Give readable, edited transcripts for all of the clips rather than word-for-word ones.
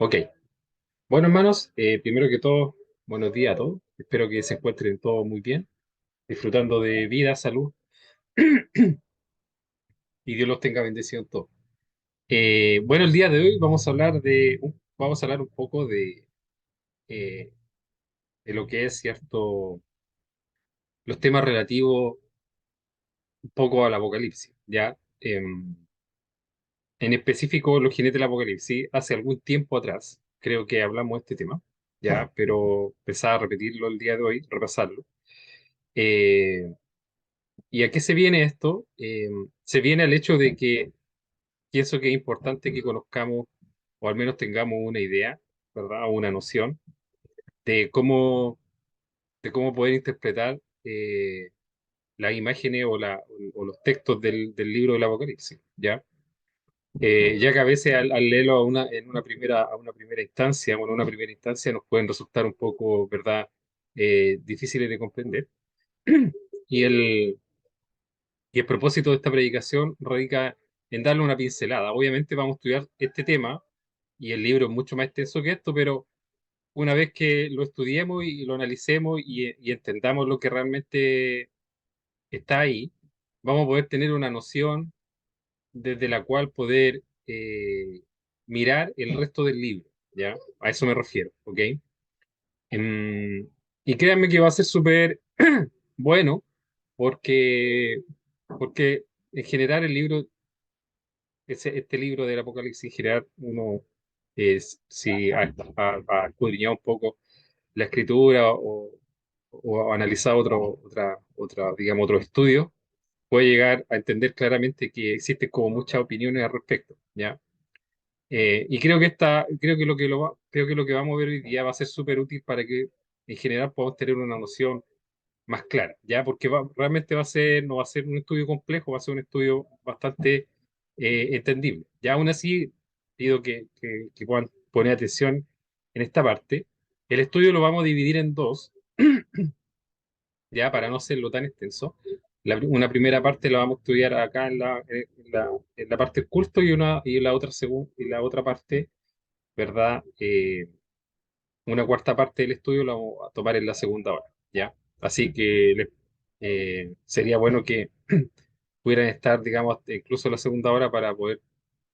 Ok, bueno hermanos, primero que todo, buenos días a todos. Espero que se encuentren todos muy bien, disfrutando de vida, salud y Dios los tenga bendecido en todo. Bueno, el día de hoy vamos a hablar un poco eh, de lo que es cierto, los temas relativos un poco al Apocalipsis, ¿ya? En específico, los jinetes del Apocalipsis, hace algún tiempo atrás, creo que hablamos de este tema, ¿ya? Pero pensaba repetirlo el día de hoy, repasarlo. Eh, ¿Y a qué se viene esto? Se viene al hecho de que pienso que es importante que conozcamos, o al menos tengamos una idea, ¿verdad? O una noción de cómo poder interpretar las imágenes o los textos del libro del Apocalipsis, ¿ya? Ya que a veces al leerlo a una primera instancia, bueno, una primera instancia nos pueden resultar un poco, ¿verdad? Difíciles de comprender. Y el propósito de esta predicación radica en darle una pincelada. Obviamente vamos a estudiar este tema y el libro es mucho más extenso que esto, pero una vez que lo estudiemos y lo analicemos y entendamos lo que realmente está ahí, vamos a poder tener una noción desde la cual poder mirar el resto del libro, ¿ya? A eso me refiero, ¿ok? Em, y créanme que va a ser súper bueno porque en general el libro este libro del Apocalipsis en general, uno si ha escudriñado un poco la escritura o ha analizado digamos, otro estudio, puede llegar a entender claramente que existen como muchas opiniones al respecto, ¿ya? Y creo que lo que vamos a ver hoy día va a ser súper útil para que en general podamos tener una noción más clara, ¿ya? Porque realmente no va a ser un estudio complejo, va a ser un estudio bastante entendible. Ya aún así, pido que puedan poner atención en esta parte. El estudio lo vamos a dividir en dos, ya para no hacerlo tan extenso. Una primera parte la vamos a estudiar acá en la parte del culto y y la otra parte, ¿verdad? Una cuarta parte del estudio la vamos a tomar en la segunda hora, ¿ya? Así que sería bueno que pudieran estar, digamos, incluso en la segunda hora para poder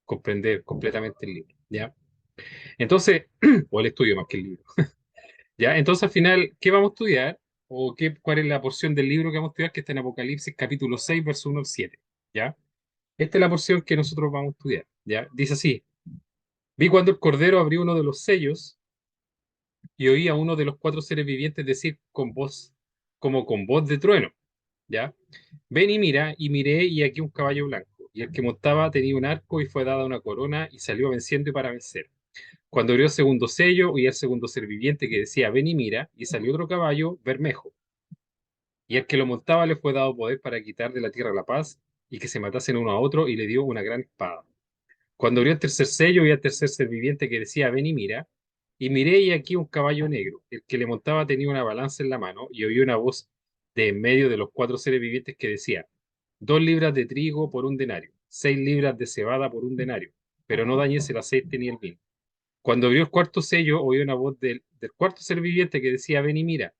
comprender completamente el libro, ¿ya? Entonces, o el estudio más que el libro, ¿ya? Entonces, al final, ¿qué vamos a estudiar? ¿Cuál es la porción del libro que vamos a estudiar? Que está en Apocalipsis capítulo 6 verso 1 al 7, ¿ya? Esta es la porción que nosotros vamos a estudiar, ¿ya? Dice así: vi cuando el Cordero abrió uno de los sellos y oí a uno de los cuatro seres vivientes decir con voz, como con voz de trueno, ¿ya? Ven y mira, y miré, y aquí un caballo blanco, y el que montaba tenía un arco y fue dada una corona, y salió venciendo y para vencer. Cuando abrió el segundo sello, oí al segundo ser viviente que decía, ven y mira, y salió otro caballo, Bermejo, y el que lo montaba le fue dado poder para quitar de la tierra la paz, y que se matasen uno a otro, y le dio una gran espada. Cuando abrió el tercer sello, vi al tercer ser viviente que decía, ven y miré y aquí un caballo negro. El que le montaba tenía una balanza en la mano y oí una voz de en medio de los cuatro seres vivientes que decía, 2 libras de trigo por un denario, 6 libras de cebada por un denario, pero no dañes el aceite ni el vino. Cuando abrió el cuarto sello, oí una voz del cuarto ser viviente que decía, ven y mira.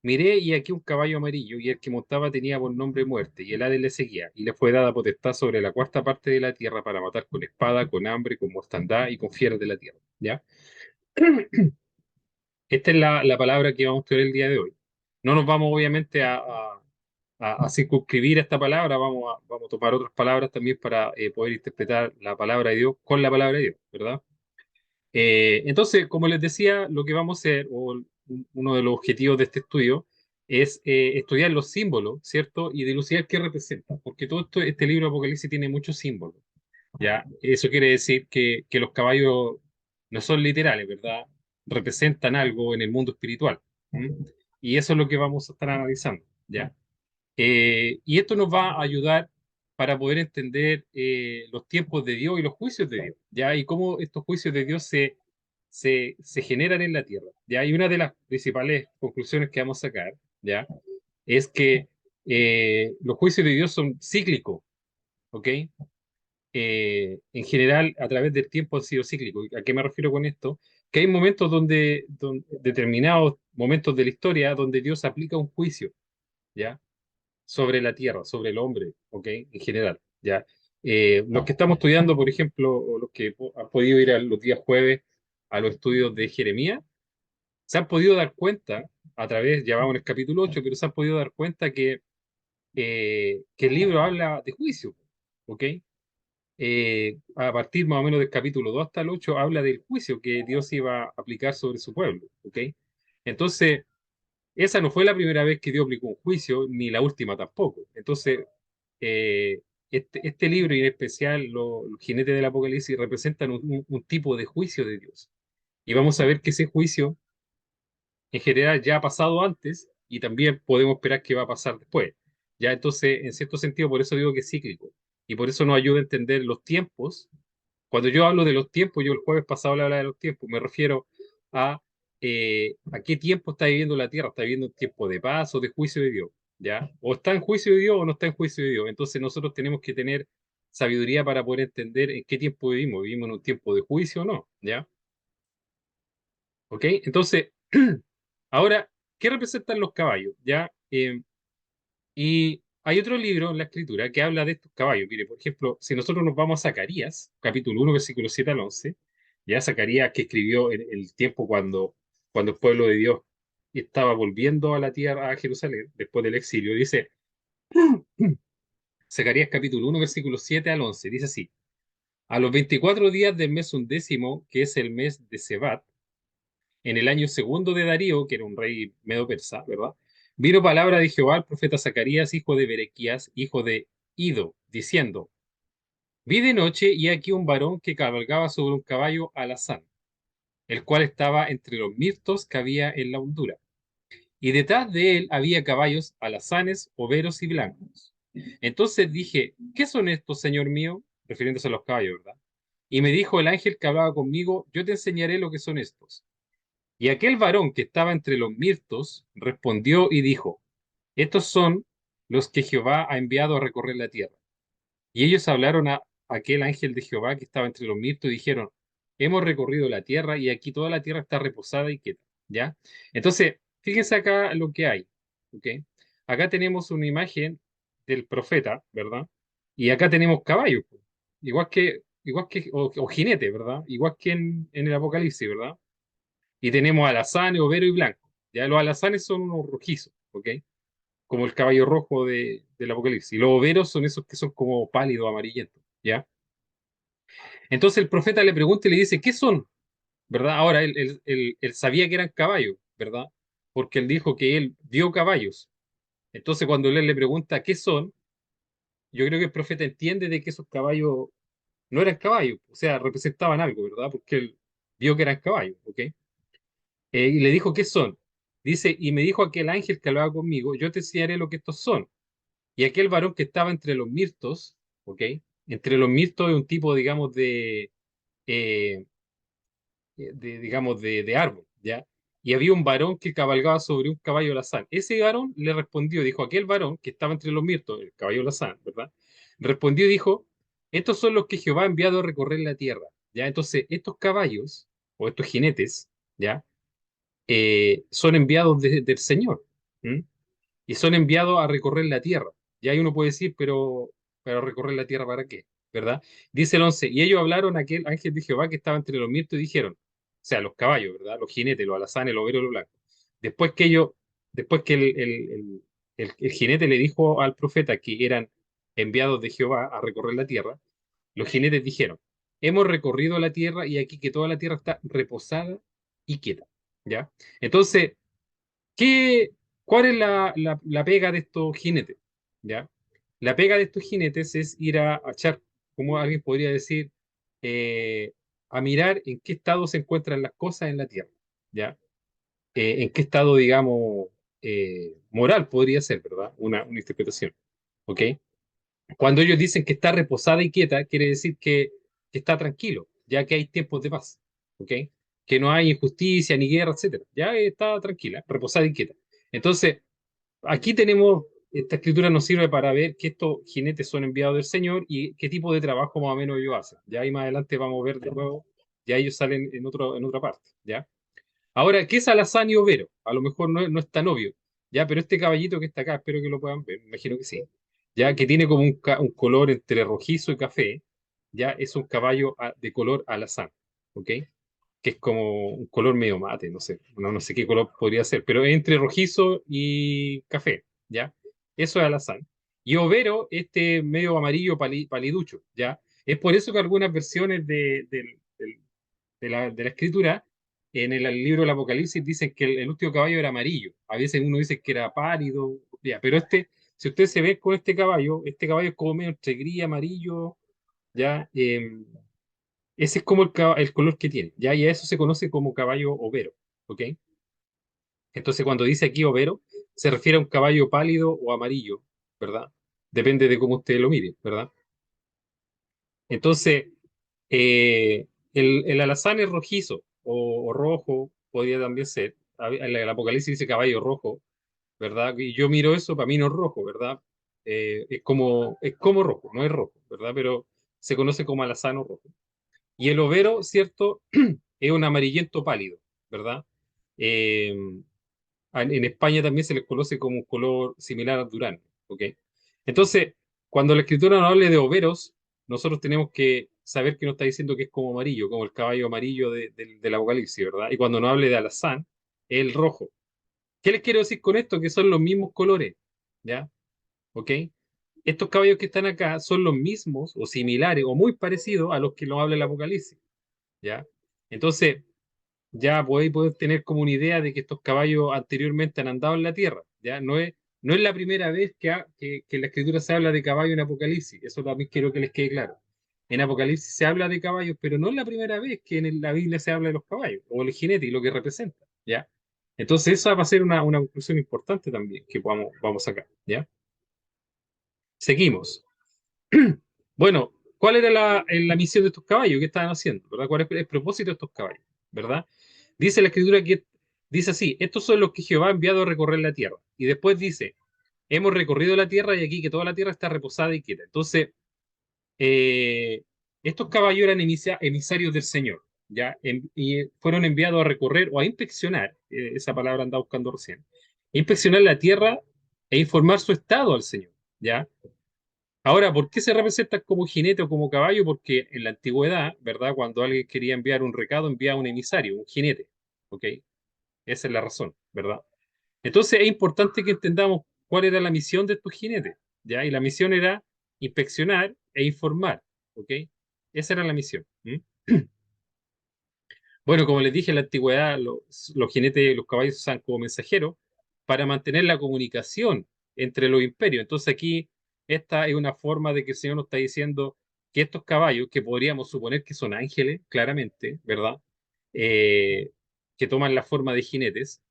Miré y aquí un caballo amarillo, y el que montaba tenía por nombre muerte, y el Hades le seguía, y le fue dada potestad sobre la cuarta parte de la tierra para matar con espada, con hambre, con mortandad y con fieras de la tierra. ¿Ya? Esta es la palabra que vamos a estudiar el día de hoy. No nos vamos obviamente a circunscribir a esta palabra, vamos a tomar otras palabras también para poder interpretar la palabra de Dios con la palabra de Dios, ¿verdad? Entonces, como les decía, lo que vamos a hacer, uno de los objetivos de este estudio, es estudiar los símbolos, ¿cierto? Y dilucidar qué representan, porque este libro de Apocalipsis tiene muchos símbolos, ¿ya? Eso quiere decir que los caballos no son literales, ¿verdad? Representan algo en el mundo espiritual. ¿M? Y eso es lo que vamos a estar analizando, ¿ya? Y esto nos va a ayudar para poder entender los tiempos de Dios y los juicios de Dios, ¿ya? Y cómo estos juicios de Dios se generan en la tierra, ¿ya? Y una de las principales conclusiones que vamos a sacar, ¿ya? Es que los juicios de Dios son cíclicos, ¿ok? en general, a través del tiempo han sido cíclicos. ¿A qué me refiero con esto? Que hay momentos determinados momentos de la historia donde Dios aplica un juicio, ¿ya? Sobre la tierra, sobre el hombre, ¿ok? En general, ¿ya? Los que estamos estudiando, por ejemplo, o los que han podido ir a los días jueves a los estudios de Jeremías, se han podido dar cuenta, a través, ya vamos en el capítulo 8, pero se han podido dar cuenta que el libro habla de juicio, ¿ok? A partir más o menos del capítulo 2 hasta el 8 habla del juicio que Dios iba a aplicar sobre su pueblo, ¿ok? Entonces, esa no fue la primera vez que Dios aplicó un juicio, ni la última tampoco. Entonces, este libro y en especial los jinetes del Apocalipsis representan un tipo de juicio de Dios. Y vamos a ver que ese juicio en general ya ha pasado antes y también podemos esperar que va a pasar después. Ya entonces, en cierto sentido, por eso digo que es cíclico. Y por eso nos ayuda a entender los tiempos. Cuando yo hablo de los tiempos, yo el jueves pasado le hablaba de los tiempos, me refiero a qué tiempo está viviendo la Tierra. ¿Está viviendo un tiempo de paz o de juicio de Dios? ¿Ya? O está en juicio de Dios o no está en juicio de Dios. Entonces nosotros tenemos que tener sabiduría para poder entender en qué tiempo vivimos. ¿Vivimos en un tiempo de juicio o no? ¿Ya? ¿Ok? Entonces, ahora, ¿qué representan los caballos? ¿Ya? Y hay otro libro en la escritura que habla de estos caballos. Mire, por ejemplo, si nosotros nos vamos a Zacarías, capítulo 1, versículo 7 al 11, ya Zacarías que escribió en el tiempo cuando el pueblo de Dios estaba volviendo a la tierra, a Jerusalén, después del exilio, dice, Zacarías capítulo 1, versículo 7 al 11, dice así, a los 24 días del mes undécimo, que es el mes de Sebat, en el año segundo de Darío, que era un rey medo persa, ¿verdad? Vino palabra de Jehová al profeta Zacarías, hijo de Berequías, hijo de Ido, diciendo, vi de noche y aquí un varón que cabalgaba sobre un caballo alazán, el cual estaba entre los mirtos que había en la hondura. Y detrás de él había caballos alazanes, overos y blancos. Entonces dije, ¿qué son estos, señor mío? Refiriéndose a los caballos, ¿verdad? Y me dijo el ángel que hablaba conmigo, yo te enseñaré lo que son estos. Y aquel varón que estaba entre los mirtos respondió y dijo, estos son los que Jehová ha enviado a recorrer la tierra. Y ellos hablaron a aquel ángel de Jehová que estaba entre los mirtos y dijeron, hemos recorrido la tierra y aquí toda la tierra está reposada y quieta. ¿Ya? Entonces, fíjense acá lo que hay. ¿Ok? Acá tenemos una imagen del profeta, ¿verdad? Y acá tenemos caballos, pues, o jinete, ¿verdad? Igual que en el Apocalipsis, ¿verdad? Y tenemos alazanes, overo y blanco. Ya los alazanes son unos rojizos, ¿ok? Como el caballo rojo del Apocalipsis. Y los overos son esos que son como pálidos, amarillentos, ¿ya? Entonces el profeta le pregunta y le dice, ¿qué son? ¿Verdad? Ahora él sabía que eran caballos, ¿verdad? Porque él dijo que él vio caballos. Entonces cuando él le pregunta qué son, yo creo que el profeta entiende de que esos caballos no eran caballos, o sea, representaban algo, ¿verdad? Porque él vio que eran caballos, ¿ok? Y le dijo, ¿qué son? Dice, y me dijo aquel ángel que hablaba conmigo, yo te enseñaré lo que estos son. Y aquel varón que estaba entre los mirtos, ¿ok? Entre los mirtos es un tipo, digamos, eh, de árbol, ¿ya? Y había un varón que cabalgaba sobre un caballo alazán. Ese varón le respondió, dijo, aquel varón que estaba entre los mirtos, el caballo alazán, ¿verdad? Respondió y dijo, estos son los que Jehová ha enviado a recorrer la tierra, ¿ya? Entonces, estos caballos, o estos jinetes, ¿ya? Son enviados del Señor. ¿M? Y son enviados a recorrer la tierra. Y ahí uno puede decir, pero recorrer la tierra ¿para qué? ¿Verdad? Dice el 11, y ellos hablaron a aquel ángel de Jehová que estaba entre los mirtos y dijeron, o sea, los caballos, ¿verdad? Los jinetes, los alazanes, los overos, los blancos. Después que ellos, después que el jinete le dijo al profeta que eran enviados de Jehová a recorrer la tierra, los jinetes dijeron, hemos recorrido la tierra y aquí que toda la tierra está reposada y quieta. ¿Ya? Entonces, ¿qué, cuál es la pega de estos jinetes? ¿Ya? La pega de estos jinetes es ir a echar, como alguien podría decir, eh, a mirar en qué estado se encuentran las cosas en la tierra. ¿Ya? En qué estado, digamos, moral podría ser, ¿verdad? Una interpretación. ¿Ok? Cuando ellos dicen que está reposada y quieta, quiere decir que está tranquilo, ya que hay tiempos de paz, ¿ok? Que no hay injusticia ni guerra, etcétera. Ya está tranquila, reposada y quieta. Entonces, aquí tenemos esta escritura nos sirve para ver que estos jinetes son enviados del Señor y qué tipo de trabajo más o menos ellos hacen. Ya ahí más adelante vamos a ver de nuevo, ya ellos salen en otra parte, ¿ya? Ahora, ¿qué es alazán y overo? A lo mejor no es tan obvio, ¿ya? Pero este caballito que está acá, espero que lo puedan ver, me imagino que sí, ¿ya? Que tiene como un color entre rojizo y café, ¿ya? Es un caballo de color alazán, ¿ok? Que es como un color medio mate, no sé, no sé qué color podría ser, pero entre rojizo y café, ¿ya? Eso es alazán. Y overo, este medio amarillo paliducho, ¿ya? Es por eso que algunas versiones de la escritura, en el libro del Apocalipsis dicen que el último caballo era amarillo. A veces uno dice que era pálido, ya, pero si usted se ve con este caballo es como medio entre gris y amarillo, ya, ese es como el color que tiene, ya, y a eso se conoce como caballo overo, ¿ok? Entonces cuando dice aquí overo, se refiere a un caballo pálido o amarillo, ¿verdad? Depende de cómo usted lo mire, ¿verdad? Entonces, el alazán es rojizo o rojo, podría también ser. El Apocalipsis dice caballo rojo, ¿verdad? Y yo miro eso, para mí no es rojo, ¿verdad? Es como rojo, no es rojo, ¿verdad? Pero se conoce como alazán o rojo. Y el overo, ¿cierto? Es un amarillento pálido, ¿verdad? Eh, en España también se les conoce como un color similar al durazno, ¿ok? Entonces, cuando la escritura nos hable de overos, nosotros tenemos que saber que nos está diciendo que es como amarillo, como el caballo amarillo del Apocalipsis, ¿verdad? Y cuando nos hable de alazán, es el rojo. ¿Qué les quiero decir con esto? Que son los mismos colores, ¿ya? ¿Ok? Estos caballos que están acá son los mismos o similares o muy parecidos a los que nos habla el Apocalipsis, ¿ya? Entonces, ya podéis tener como una idea de que estos caballos anteriormente han andado en la tierra. ¿Ya? No es la primera vez que en la escritura se habla de caballo en Apocalipsis. Eso también quiero que les quede claro. En Apocalipsis se habla de caballos, pero no es la primera vez que en la Biblia se habla de los caballos o el jinete y lo que representa. ¿Ya? Entonces, esa va a ser una conclusión importante también que vamos acá. ¿Ya? Seguimos. Bueno, ¿cuál era la misión de estos caballos? ¿Qué estaban haciendo? ¿Verdad? ¿Cuál es el propósito de estos caballos? ¿Verdad? Dice la escritura dice así, estos son los que Jehová ha enviado a recorrer la tierra. Y después dice, hemos recorrido la tierra y aquí que toda la tierra está reposada y quieta. Entonces, eh, estos caballos eran emisarios del Señor, ¿ya? Y fueron enviados a recorrer o a inspeccionar, esa palabra andaba buscando recién, inspeccionar la tierra e informar su estado al Señor, ¿ya? Ahora, ¿por qué se representan como jinete o como caballo? Porque en la antigüedad, ¿verdad? Cuando alguien quería enviar un recado, enviaba un emisario, un jinete, ¿ok? Esa es la razón, ¿verdad? Entonces es importante que entendamos cuál era la misión de estos jinetes, ¿ya? Y la misión era inspeccionar e informar, ¿ok? Esa era la misión. ¿M? Bueno, como les dije, en la antigüedad los jinetes, los caballos se usaban como mensajeros para mantener la comunicación entre los imperios. Entonces aquí esta es una forma de que el Señor nos está diciendo que estos caballos, que podríamos suponer que son ángeles, claramente, ¿verdad? Eh, que toman la forma de jinetes,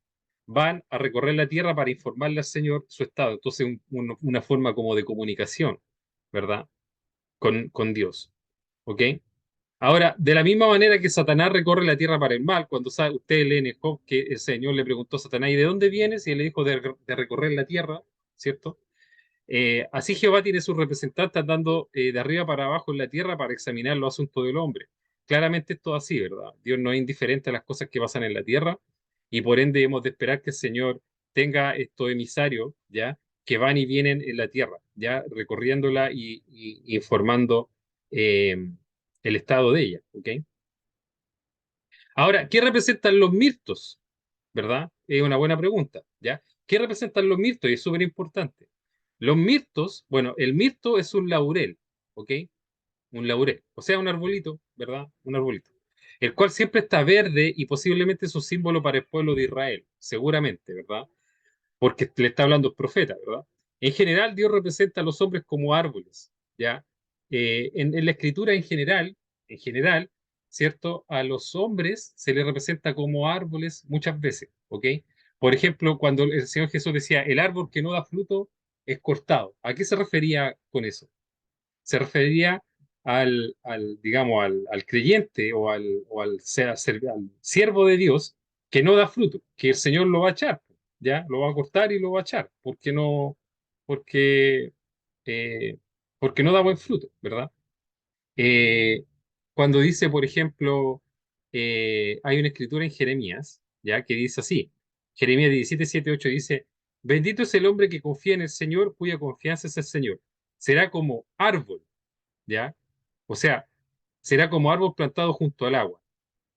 van a recorrer la tierra para informarle al Señor su estado. Entonces una forma como de comunicación, ¿verdad? Con Dios. ¿Ok? Ahora, de la misma manera que Satanás recorre la tierra para el mal, cuando ustedes leen en Job que el Señor le preguntó a Satanás, ¿y de dónde vienes? Y él le dijo de recorrer la tierra, ¿cierto? Así Jehová tiene sus representantes andando de arriba para abajo en la tierra para examinar los asuntos del hombre. Claramente esto es así, ¿verdad? Dios no es indiferente a las cosas que pasan en la tierra y por ende hemos de esperar que el Señor tenga estos emisarios, ¿ya? Que van y vienen en la tierra, ¿ya? Recorriéndola y informando eh, el estado de ella, ¿ok? Ahora, ¿qué representan los mirtos? ¿Verdad? Es una buena pregunta, ¿ya? ¿Qué representan los mirtos? Y es súper importante. Los mirtos, bueno, el mirto es un laurel, ¿ok? Un laurel, o sea, un arbolito, ¿verdad? Un arbolito. El cual siempre está verde y posiblemente es un símbolo para el pueblo de Israel, seguramente, ¿verdad? Porque le está hablando el profeta, ¿verdad? En general, Dios representa a los hombres como árboles, ¿ya? En la escritura en general, ¿cierto? A los hombres se les representa como árboles muchas veces, ¿ok? Por ejemplo, cuando el Señor Jesús decía, el árbol que no da fruto es cortado. ¿A qué se refería con eso? Se refería digamos, al creyente o al siervo de Dios que no da fruto, que el Señor lo va a echar, ¿ya? Lo va a cortar y lo va a echar, porque porque, eh, porque no da buen fruto, ¿verdad? Eh, Cuando dice, por ejemplo, hay una escritura en Jeremías, ¿ya? Que dice así, Jeremías 17, 7, 8 dice, bendito es el hombre que confía en el Señor, cuya confianza es el Señor. Será como árbol, ¿ya? O sea, será como árbol plantado junto al agua.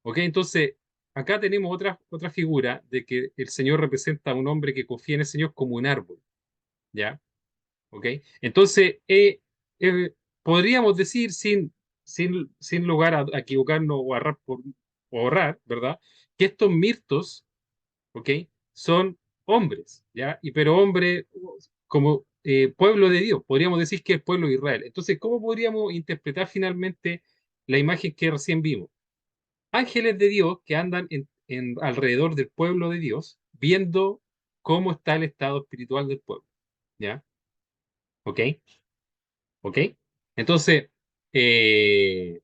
¿Ok? Entonces, acá tenemos otra figura de que el Señor representa a un hombre que confía en el Señor como un árbol, ¿ya? ¿Ok? Entonces, eh, podríamos decir sin lugar a equivocarnos o a o ahorrar, ¿verdad? Que estos mirtos, ¿ok? Son hombres, ¿ya? Pero hombres como pueblo de Dios, podríamos decir que es pueblo de Israel. Entonces, ¿cómo podríamos interpretar finalmente la imagen que recién vimos? Ángeles de Dios que andan alrededor del pueblo de Dios, viendo cómo está el estado espiritual del pueblo, ¿ya? ¿Ok? ¿Ok? Entonces, eh,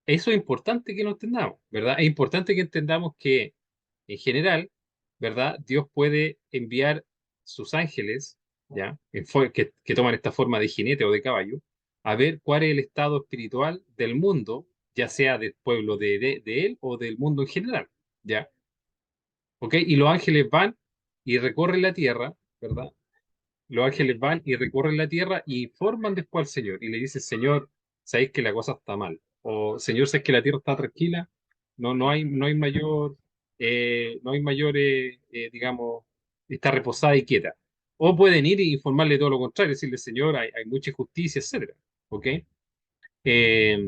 eso es importante que lo entendamos, ¿verdad? Es importante que entendamos que, en general, ¿verdad? Dios puede enviar sus ángeles, ¿ya? Que toman esta forma de jinete o de caballo, a ver cuál es el estado espiritual del mundo, ya sea del pueblo de él o del mundo en general, ¿ya? ¿Ok? Y los ángeles van y recorren la tierra, ¿verdad? Los ángeles van y recorren la tierra y informan después al Señor y le dicen, Señor, sabéis que la cosa está mal. O Señor, sabéis que la tierra está tranquila. No hay mayor, digamos, está reposada y quieta. O pueden ir y informarle todo lo contrario, decirle, Señor, hay mucha injusticia, etcétera. ¿Ok? Eh,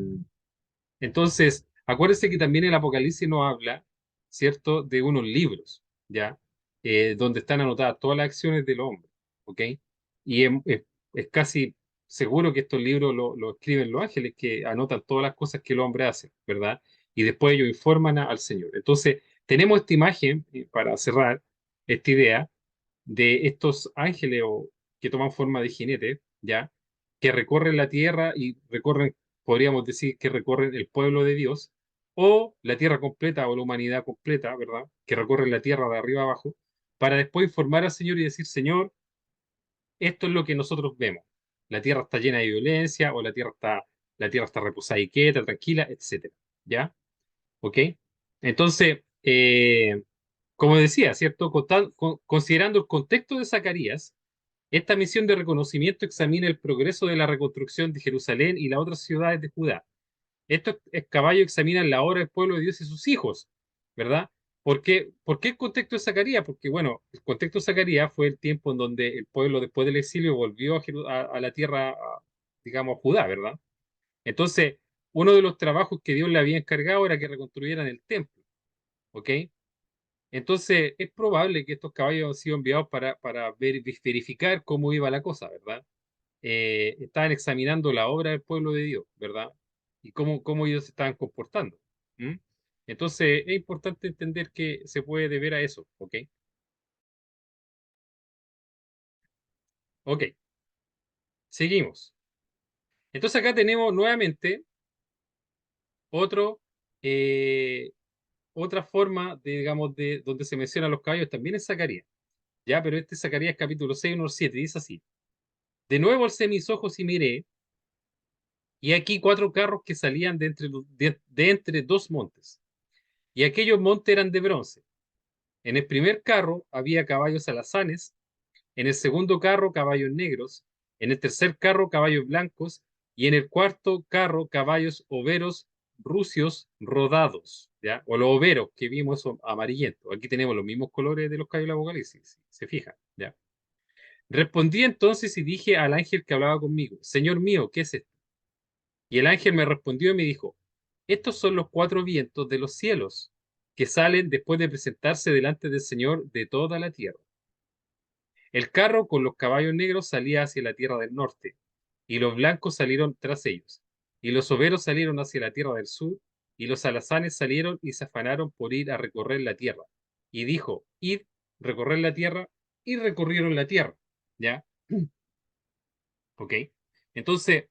entonces, acuérdense que también el Apocalipsis nos habla, ¿cierto?, de unos libros, ¿ya? Donde están anotadas todas las acciones del hombre, ¿ok? Y es casi seguro que estos libros lo escriben los ángeles que anotan todas las cosas que el hombre hace, ¿verdad? Y después ellos informan al Señor. Entonces, tenemos esta imagen, para cerrar esta idea, de estos ángeles que toman forma de jinete, ¿ya? Que recorren la tierra y recorren, podríamos decir que recorren el pueblo de Dios, o la tierra completa o la humanidad completa, ¿verdad? Que recorren la tierra de arriba abajo, para después informar al Señor y decir, Señor, esto es lo que nosotros vemos. La tierra está llena de violencia, o la tierra está reposada y quieta, tranquila, etcétera. ¿Ya? ¿Ok? Entonces, como decía, ¿cierto? Considerando el contexto de Zacarías, esta misión de reconocimiento examina el progreso de la reconstrucción de Jerusalén y las otras ciudades de Judá. Estos caballos examinan la obra del pueblo de Dios y sus hijos, ¿verdad? Por qué el contexto de Zacarías? Porque, bueno, el contexto de Zacarías fue el tiempo en donde el pueblo, después del exilio, volvió a la tierra, digamos, Judá, ¿verdad? Entonces, uno de los trabajos que Dios le había encargado era que reconstruyeran el templo, ¿ok? Entonces, es probable que estos caballos han sido enviados para verificar cómo iba la cosa, ¿verdad? Estaban examinando la obra del pueblo de Dios, ¿verdad? Y cómo ellos se estaban comportando. ¿Mm? Entonces, es importante entender que se puede deber a eso, ¿ok? Ok, seguimos. Entonces, acá tenemos nuevamente otro, eh, otra forma de, digamos, de donde se mencionan los caballos, también en Zacarías, ¿ya? Pero este es Zacarías capítulo 6, 1 7, dice así. De nuevo alcé mis ojos y miré, y aquí cuatro carros que salían de entre dos montes, y aquellos montes eran de bronce. En el primer carro había caballos alazanes, en el segundo carro caballos negros, en el tercer carro caballos blancos, y en el cuarto carro caballos overos rucios rodados, ¿ya? O los overos que vimos son amarillentos. Aquí tenemos los mismos colores de los caballos del Apocalipsis, si se fijan, ¿ya? Respondí entonces y dije al ángel que hablaba conmigo, Señor mío, ¿qué es esto? Y el ángel me respondió y me dijo, estos son los cuatro vientos de los cielos que salen después de presentarse delante del Señor de toda la tierra. El carro con los caballos negros salía hacia la tierra del norte, y los blancos salieron tras ellos, y los overos salieron hacia la tierra del sur, y los alazanes salieron y se afanaron por ir a recorrer la tierra. Y dijo, id, recorrer la tierra, y recorrieron la tierra. ¿Ya? ¿Ok? Entonces,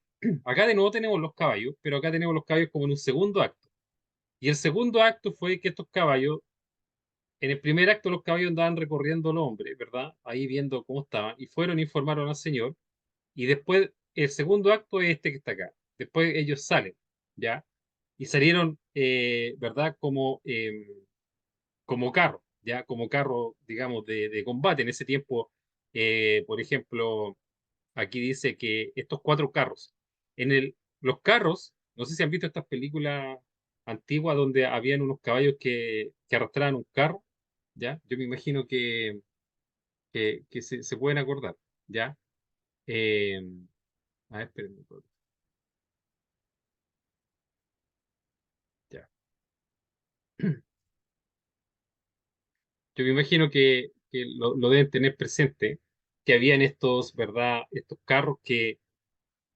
acá de nuevo tenemos los caballos, pero acá tenemos los caballos como en un segundo acto. Y el segundo acto fue que estos caballos en el primer acto los caballos andaban recorriendo el hombre, ¿verdad? Ahí viendo cómo estaban, y fueron e informaron al Señor, y después el segundo acto es este que está acá. Después ellos salen, ¿ya? Y salieron, ¿verdad? Como carro, ¿ya? Como carro, digamos, de combate. En ese tiempo, por ejemplo, aquí dice que estos cuatro carros, los carros, no sé si han visto estas películas antiguas donde habían unos caballos que arrastraban un carro, ¿ya? Yo me imagino que se pueden acordar, ¿ya? Eh, a ver, espérenme, ya. Yo me imagino que lo deben tener presente, que habían estos, ¿verdad? Estos carros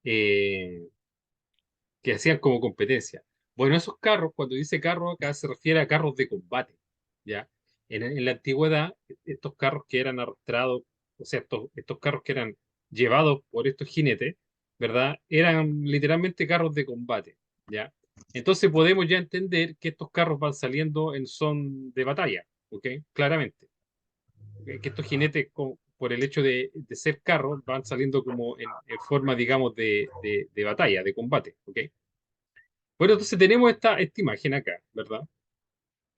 eh, que hacían como competencia. Bueno, esos carros, cuando dice carro acá se refiere a carros de combate, ¿ya? En la antigüedad, estos carros que eran arrastrados, o sea, estos carros que eran llevados por estos jinetes, ¿verdad? Eran literalmente carros de combate, ¿ya? Entonces podemos ya entender que estos carros van saliendo en son de batalla, ¿ok? Claramente. Que estos jinetes, por el hecho de ser carros, van saliendo como en forma, digamos, de batalla, de combate, ¿ok? Bueno, entonces tenemos esta imagen acá, ¿verdad?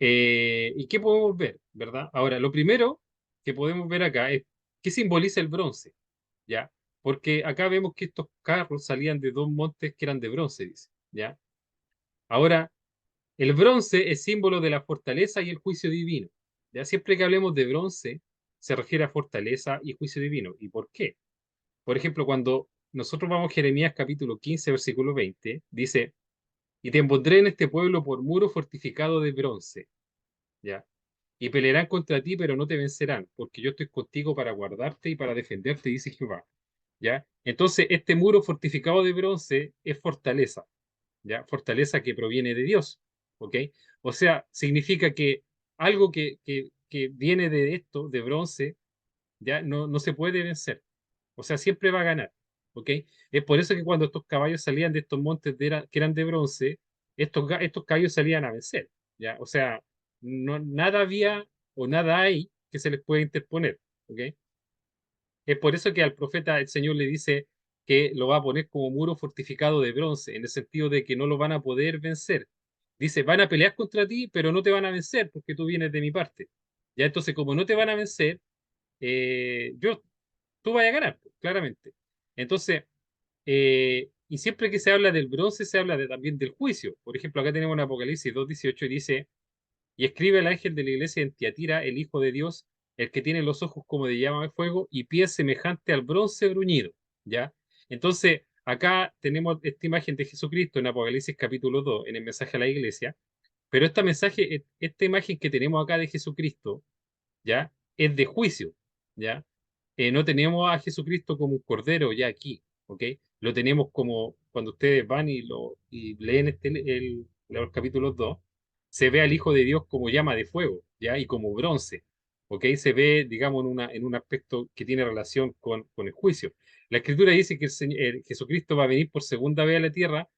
¿Y qué podemos ver, verdad? Ahora, lo primero que podemos ver acá es qué simboliza el bronce, ¿ya? Porque acá vemos que estos carros salían de dos montes que eran de bronce, dice, ¿ya? Ahora, el bronce es símbolo de la fortaleza y el juicio divino, ¿ya? Siempre que hablemos de bronce, se refiere a fortaleza y juicio divino. ¿Y por qué? Por ejemplo, cuando nosotros vamos a Jeremías capítulo 15, versículo 20, dice, y te pondré en este pueblo por muro fortificado de bronce, ¿ya? Y pelearán contra ti, pero no te vencerán, porque yo estoy contigo para guardarte y para defenderte, dice Jehová, ¿ya? Entonces, este muro fortificado de bronce es fortaleza, ¿ya? Fortaleza que proviene de Dios, ¿ok? O sea, significa que algo que viene de esto, de bronce, ya no se puede vencer, o sea, siempre va a ganar, ¿ok? Es por eso que cuando estos caballos salían de estos montes que eran de bronce, estos caballos salían a vencer, ¿ya? O sea, nada había o nada hay que se les pueda interponer, ¿ok? Es por eso que al profeta el Señor le dice que lo va a poner como muro fortificado de bronce, en el sentido de que no lo van a poder vencer. Dice, van a pelear contra ti, pero no te van a vencer porque tú vienes de mi parte. Ya entonces, como no te van a vencer, yo tú vas a ganar, pues, claramente. Entonces, y siempre que se habla del bronce, se habla también del juicio. Por ejemplo, acá tenemos en Apocalipsis 2:18 y dice, y escribe el ángel de la iglesia en Tiatira, el Hijo de Dios, el que tiene los ojos como de llama de fuego y pies semejante al bronce bruñido, ¿ya? Entonces, acá tenemos esta imagen de Jesucristo en Apocalipsis capítulo 2, en el mensaje a la iglesia, pero esta imagen que tenemos acá de Jesucristo, ¿ya? Es de juicio, ¿ya? No tenemos a Jesucristo como un cordero ya aquí, ¿ok? Lo tenemos como cuando ustedes van y leen los capítulos 2 se ve al Hijo de Dios como llama de fuego, ¿ya? Y como bronce, ¿ok? Se ve, digamos, en un aspecto que tiene relación con el juicio. La Escritura dice que Jesucristo va a venir por segunda vez a la tierra,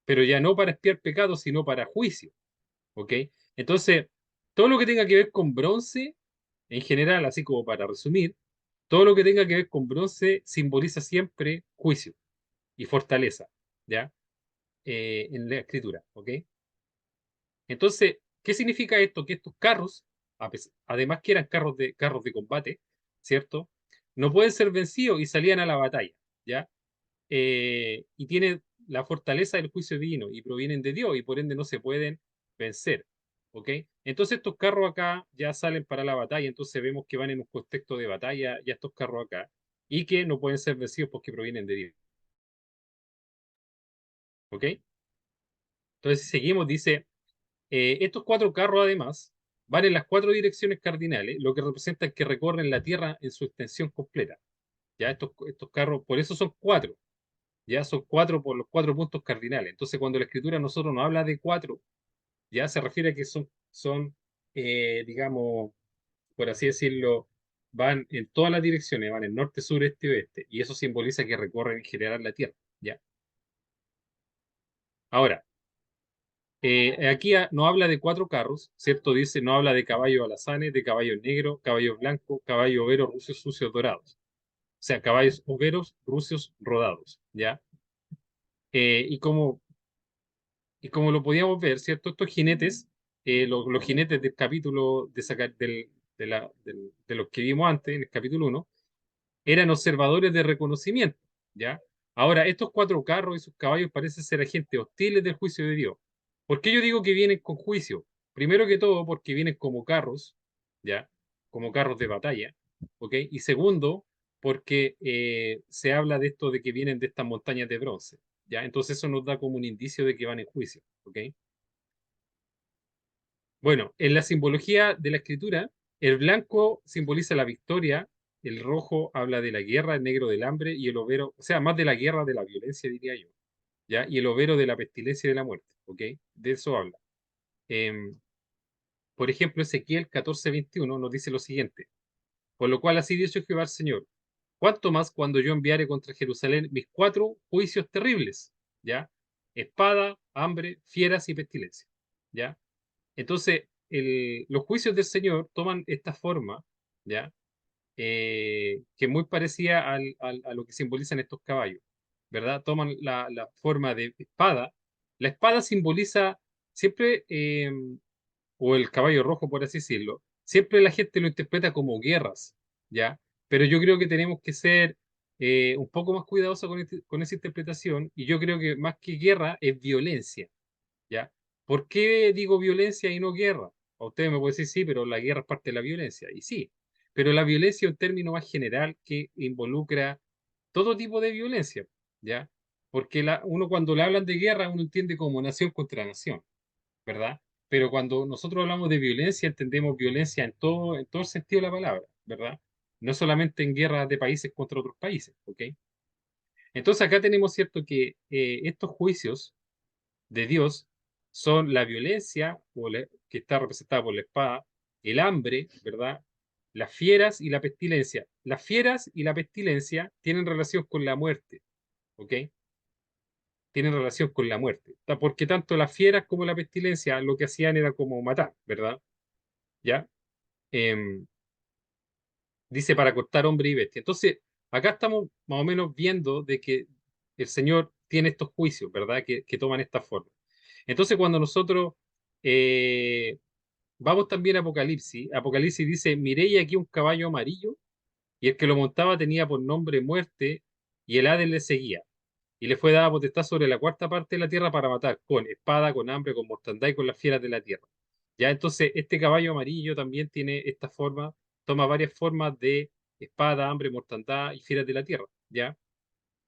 pero ya no para expiar pecados, sino para juicio, ¿ok? Entonces, todo lo que tenga que ver con bronce, en general, así como para resumir, todo lo que tenga que ver con bronce simboliza siempre juicio y fortaleza, ¿ya? En la escritura, ¿ok? Entonces, ¿qué significa esto? Que estos carros, además que eran carros de combate, ¿cierto? No pueden ser vencidos y salían a la batalla, ¿ya? Y tienen la fortaleza del juicio divino y provienen de Dios y por ende no se pueden vencer. ¿Ok? Entonces estos carros acá ya salen para la batalla, entonces vemos que van en un contexto de batalla ya estos carros acá y que no pueden ser vencidos porque provienen de Dios. ¿Ok? Entonces si seguimos, dice, estos cuatro carros además van en las cuatro direcciones cardinales, lo que representa que recorren la Tierra en su extensión completa. Ya estos carros, por eso son cuatro, ya son cuatro por los cuatro puntos cardinales. Entonces, cuando la escritura a nosotros nos habla de cuatro, ya se refiere a que digamos, por así decirlo, van en todas las direcciones, van en norte, sur, este y oeste, y eso simboliza que recorren en general la Tierra, ¿ya? Ahora, Aquí no habla de cuatro carros, ¿cierto? Dice, no habla de caballos alazanes, de caballos negros, caballos blancos, caballos overos, rucios, sucios, dorados. O sea, caballos overos, rucios, rodados, ¿ya? Eh, y como, y como lo podíamos ver, ¿cierto? Estos jinetes, los jinetes del capítulo de los que vimos antes, en el capítulo uno, eran observadores de reconocimiento, ¿ya? Ahora, estos cuatro carros y sus caballos parecen ser agentes hostiles del juicio de Dios. ¿Por qué yo digo que vienen con juicio? Primero que todo, porque vienen como carros, ¿ya? Como carros de batalla, ¿ok? Y segundo, porque se habla de esto de que vienen de estas montañas de bronce, ¿ya? Entonces eso nos da como un indicio de que van en juicio, ¿ok? Bueno, en la simbología de la escritura, el blanco simboliza la victoria, el rojo habla de la guerra, el negro del hambre y el overo, o sea, más de la guerra, de la violencia, diría yo, ¿ya? Y el overo de la pestilencia y de la muerte, ¿ok? De eso habla. Em, por ejemplo, Ezequiel 14:21 nos dice lo siguiente: por lo cual así dice Jehová el Señor, cuánto más cuando yo enviare contra Jerusalén mis cuatro juicios terribles, ¿ya? Espada, hambre, fieras y pestilencia, ¿ya? Entonces, los juicios del Señor toman esta forma, ¿ya? Que es muy parecida a lo que simbolizan estos caballos, ¿verdad? Toman la forma de espada. La espada simboliza siempre, o el caballo rojo, por así decirlo, siempre la gente lo interpreta como guerras, ¿ya? Pero yo creo que tenemos que ser un poco más cuidadosos con esa interpretación, y yo creo que más que guerra es violencia, ¿ya? ¿Por qué digo violencia y no guerra? A ustedes me pueden decir, sí, pero la guerra es parte de la violencia. Y sí, pero la violencia es un término más general que involucra todo tipo de violencia, ¿ya? Porque uno cuando le hablan de guerra, uno entiende como nación contra nación, ¿verdad? Pero cuando nosotros hablamos de violencia, entendemos violencia en todo el sentido de la palabra, ¿verdad? No solamente en guerras de países contra otros países, ¿ok? Entonces acá tenemos, ¿cierto?, que estos juicios de Dios son la violencia, que está representada por la espada, el hambre, ¿verdad? Las fieras y la pestilencia. Las fieras y la pestilencia tienen relación con la muerte, ¿ok? Tienen relación con la muerte. Porque tanto las fieras como la pestilencia lo que hacían era como matar, ¿verdad? ¿Ya? Em, Dice para cortar hombre y bestia. Entonces, acá estamos más o menos viendo de que el Señor tiene estos juicios, ¿verdad? Que toman esta forma. Entonces, cuando nosotros eh, vamos también a Apocalipsis, Apocalipsis dice, miré y aquí un caballo amarillo, y el que lo montaba tenía por nombre muerte, y el Hades le seguía. Y le fue dada potestad sobre la cuarta parte de la tierra para matar, con espada, con hambre, con mortandad y con las fieras de la tierra. Ya entonces, este caballo amarillo también tiene esta forma, toma varias formas de espada, hambre, mortandad y fieras de la tierra. ¿Ya?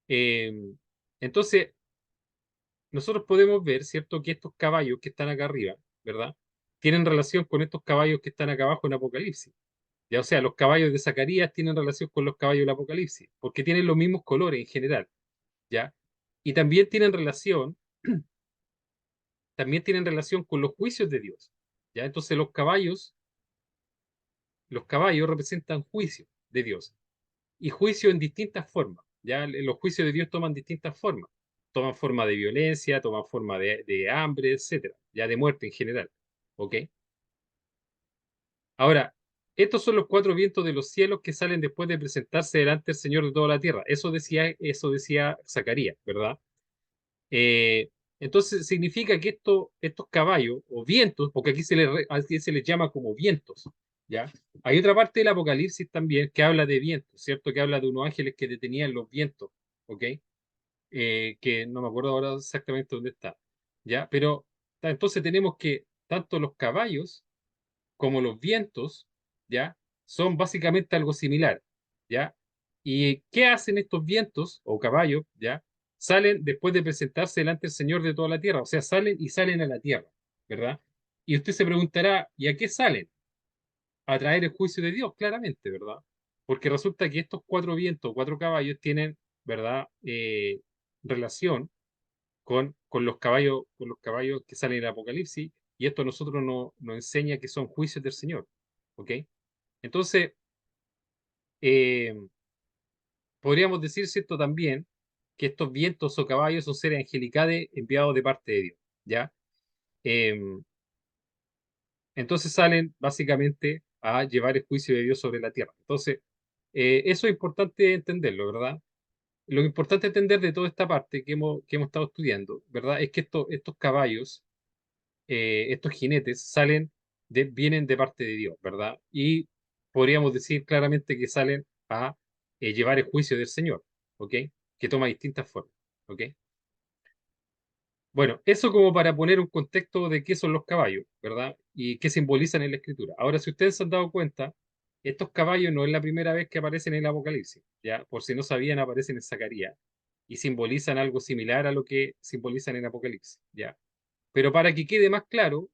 Eh, entonces, nosotros podemos ver, ¿cierto?, que estos caballos que están acá arriba, ¿verdad?, tienen relación con estos caballos que están acá abajo en Apocalipsis. Ya, o sea, los caballos de Zacarías tienen relación con los caballos del Apocalipsis, porque tienen los mismos colores en general, ¿ya? Y también tienen relación con los juicios de Dios, ¿ya? Entonces los caballos representan juicio de Dios, y juicio en distintas formas, ¿ya? Los juicios de Dios toman distintas formas. Toman forma de violencia, toman forma de hambre, etcétera, ya de muerte en general. ¿Ok? Ahora, estos son los cuatro vientos de los cielos que salen después de presentarse delante del Señor de toda la tierra. Eso decía Zacarías, ¿verdad? Eh, entonces significa que estos caballos o vientos, porque aquí se les llama como vientos, ¿ya? Hay otra parte del Apocalipsis también que habla de vientos, ¿cierto? Que habla de unos ángeles que detenían los vientos, ¿ok? Que no me acuerdo ahora exactamente dónde está, ¿ya? Pero entonces tenemos que tanto los caballos como los vientos, ¿ya? Son básicamente algo similar, ¿ya? ¿Y qué hacen estos vientos o caballos, ¿ya? Salen después de presentarse delante del Señor de toda la tierra, o sea, salen y salen a la tierra, ¿verdad? Y usted se preguntará, ¿y a qué salen? A traer el juicio de Dios, claramente, ¿verdad? Porque resulta que estos cuatro vientos, cuatro caballos, tienen, ¿verdad? Relación con los caballos que salen en el Apocalipsis, y esto a nosotros nos enseña que son juicios del Señor, ¿ok? Entonces, eh, podríamos decir, ¿cierto?, también que estos vientos o caballos son seres angelicales enviados de parte de Dios, ¿ya? Em, entonces salen básicamente a llevar el juicio de Dios sobre la tierra. Entonces, eso es importante entenderlo, ¿verdad? Lo importante entender de toda esta parte que hemos estado estudiando, ¿verdad? Es que estos caballos, estos jinetes, vienen de parte de Dios, ¿verdad? Y podríamos decir claramente que salen a llevar el juicio del Señor, ¿ok? Que toma distintas formas, ¿ok? Bueno, eso como para poner un contexto de qué son los caballos, ¿verdad? Y qué simbolizan en la escritura. Ahora, si ustedes se han dado cuenta, estos caballos no es la primera vez que aparecen en el Apocalipsis, ¿ya? Por si no sabían, aparecen en Zacarías y simbolizan algo similar a lo que simbolizan en Apocalipsis, ¿ya? Pero para que quede más claro,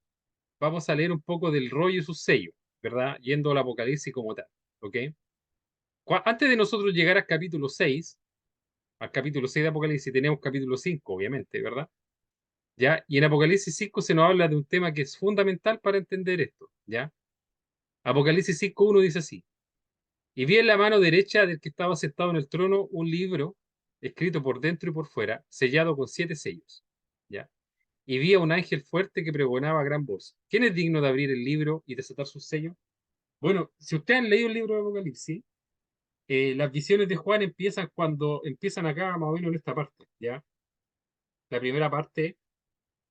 vamos a leer un poco del rollo y sus sellos, ¿verdad? Yendo al Apocalipsis como tal, ¿ok? Antes de nosotros llegar al capítulo 6 de Apocalipsis, tenemos capítulo 5, obviamente, ¿verdad? ¿Ya? Y en Apocalipsis 5 se nos habla de un tema que es fundamental para entender esto, ¿ya? Apocalipsis 5:1 dice así: y vi en la mano derecha del que estaba sentado en el trono un libro escrito por dentro y por fuera, sellado con 7 sellos, ¿ya? Y vi a un ángel fuerte que pregonaba a gran voz: ¿quién es digno de abrir el libro y desatar sus sellos? Bueno, si ustedes han leído el libro de Apocalipsis, las visiones de Juan empiezan acá más o menos en esta parte, ¿ya? La primera parte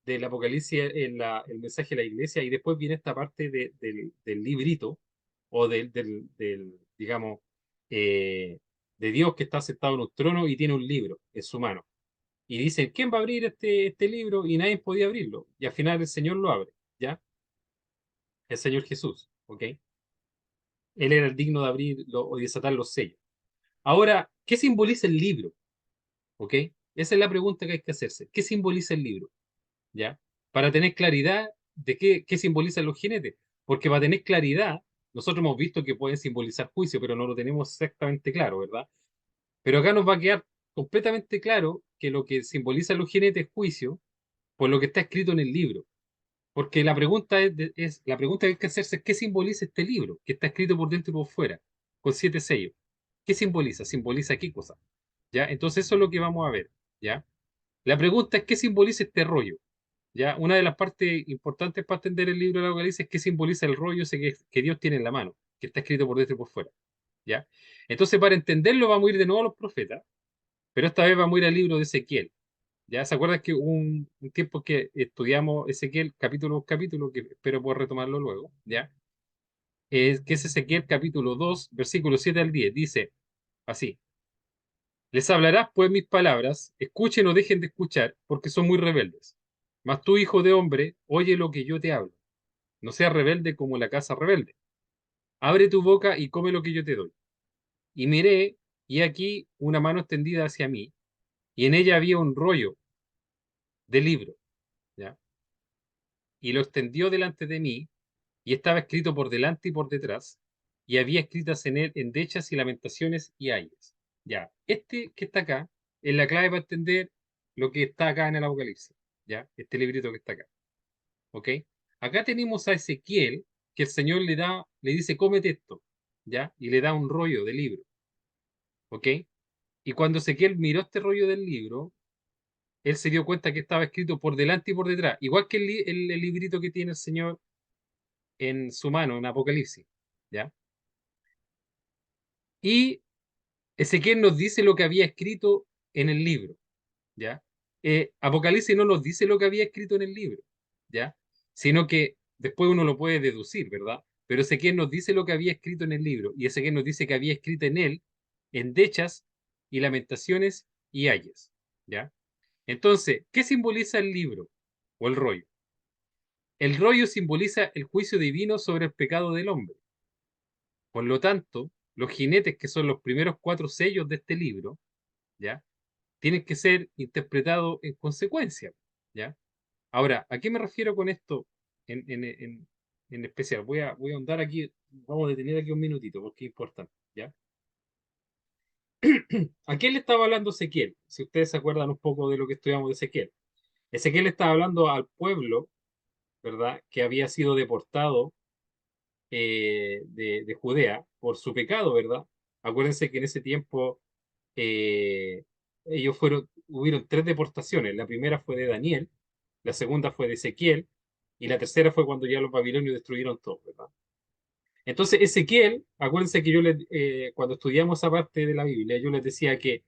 del Apocalipsis en el mensaje de la iglesia, y después viene esta parte del librito, o digamos, eh, de Dios que está sentado en un trono y tiene un libro en su mano. Y dicen, ¿quién va a abrir este libro? Y nadie podía abrirlo. Y al final el Señor lo abre, ¿ya? El Señor Jesús, ¿ok? Él era el digno de abrir o desatar los sellos. Ahora, ¿qué simboliza el libro? ¿Ok? Esa es la pregunta que hay que hacerse. ¿Qué simboliza el libro? ¿Ya? Para tener claridad de qué simbolizan los jinetes. Porque para tener claridad, nosotros hemos visto que pueden simbolizar juicio, pero no lo tenemos exactamente claro, ¿verdad? Pero acá nos va a quedar completamente claro que lo que simbolizan los jinetes es juicio por lo que está escrito en el libro. Porque la pregunta que hay que hacerse es: ¿qué simboliza este libro que está escrito por dentro y por fuera, con 7 sellos? ¿Qué simboliza? ¿Simboliza qué cosa? ¿Ya? Entonces eso es lo que vamos a ver, ¿ya? La pregunta es: ¿qué simboliza este rollo? ¿Ya? Una de las partes importantes para entender el libro de Apocalipsis es qué simboliza el rollo ese que Dios tiene en la mano, que está escrito por dentro y por fuera, ¿ya? Entonces, para entenderlo, vamos a ir de nuevo a los profetas, pero esta vez vamos a ir al libro de Ezequiel. ¿Ya? ¿Se acuerdan que hubo un tiempo que estudiamos Ezequiel capítulo por capítulo, que espero poder retomarlo luego, ¿ya? Que es Ezequiel capítulo 2, versículo 7 al 10. Dice así: les hablarás pues mis palabras, escuchen o dejen de escuchar, porque son muy rebeldes. Mas tú, hijo de hombre, oye lo que yo te hablo. No seas rebelde como la casa rebelde. Abre tu boca y come lo que yo te doy. Y miré, y aquí una mano extendida hacia mí, y en ella había un rollo de libro, ¿ya? Y lo extendió delante de mí, y estaba escrito por delante y por detrás, y había escritas en él endechas y lamentaciones y ayes. Ya, este que está acá es la clave para entender lo que está acá en el Apocalipsis, ya, este librito que está acá, ¿ok? Acá tenemos a Ezequiel, que el Señor le dice, cómete esto, ya, y le da un rollo de libro, ¿ok? Y cuando Ezequiel miró este rollo del libro, él se dio cuenta que estaba escrito por delante y por detrás, igual que el librito que tiene el Señor en su mano en Apocalipsis, ¿ya? Y Ezequiel nos dice lo que había escrito en el libro, ¿ya? Apocalipsis no nos dice lo que había escrito en el libro, ¿ya? Sino que después uno lo puede deducir, ¿verdad? Pero Ezequiel nos dice lo que había escrito en el libro, y Ezequiel nos dice que había escrito en él endechas y lamentaciones y ayes, ¿ya? Entonces, ¿qué simboliza el libro o el rollo? El rollo simboliza el juicio divino sobre el pecado del hombre. Por lo tanto, los jinetes, que son los primeros 4 sellos de este libro, ¿ya? Tienen que ser interpretados en consecuencia, ¿ya? Ahora, ¿a qué me refiero con esto en especial? Voy a ahondar aquí, vamos a detener aquí un minutito, porque es importante, ¿ya? ¿A quién le estaba hablando Ezequiel? Si ustedes se acuerdan un poco de lo que estudiamos de Ezequiel. Ezequiel le estaba hablando al pueblo, ¿verdad? Que había sido deportado de Judea por su pecado, ¿verdad? Acuérdense que en ese tiempo eh, hubieron 3 deportaciones. La primera fue de Daniel, la segunda fue de Ezequiel, Y la tercera fue cuando ya los babilonios destruyeron todo, ¿verdad? Entonces, Ezequiel, acuérdense que cuando estudiamos esa parte de la Biblia, yo les decía que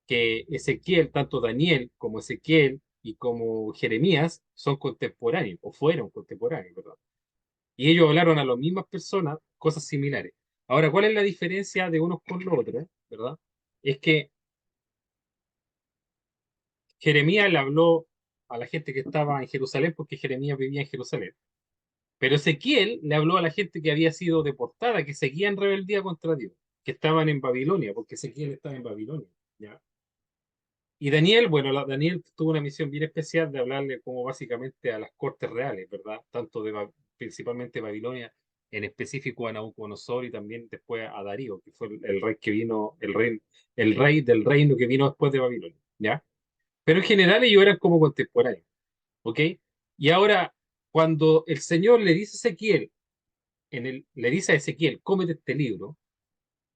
Ezequiel, tanto Daniel como Ezequiel y como Jeremías, son contemporáneos, o fueron contemporáneos, ¿verdad? Y ellos hablaron a las mismas personas cosas similares. Ahora, ¿cuál es la diferencia de unos con los otros, ¿verdad? Es que Jeremías le habló a la gente que estaba en Jerusalén porque Jeremías vivía en Jerusalén. Pero Ezequiel le habló a la gente que había sido deportada, que seguía en rebeldía contra Dios, que estaban en Babilonia, porque Ezequiel estaba en Babilonia, ¿ya? Y Daniel, bueno, Daniel tuvo una misión bien especial de hablarle como básicamente a las cortes reales, ¿verdad? Tanto principalmente Babilonia, en específico a Nabucodonosor y también después a Darío, que fue el rey que vino, el rey del reino que vino después de Babilonia, ¿ya? Pero en general ellos eran como contemporáneos, ¿ok? Y ahora, cuando el Señor le dice a Ezequiel, le dice a Ezequiel, cómete este libro,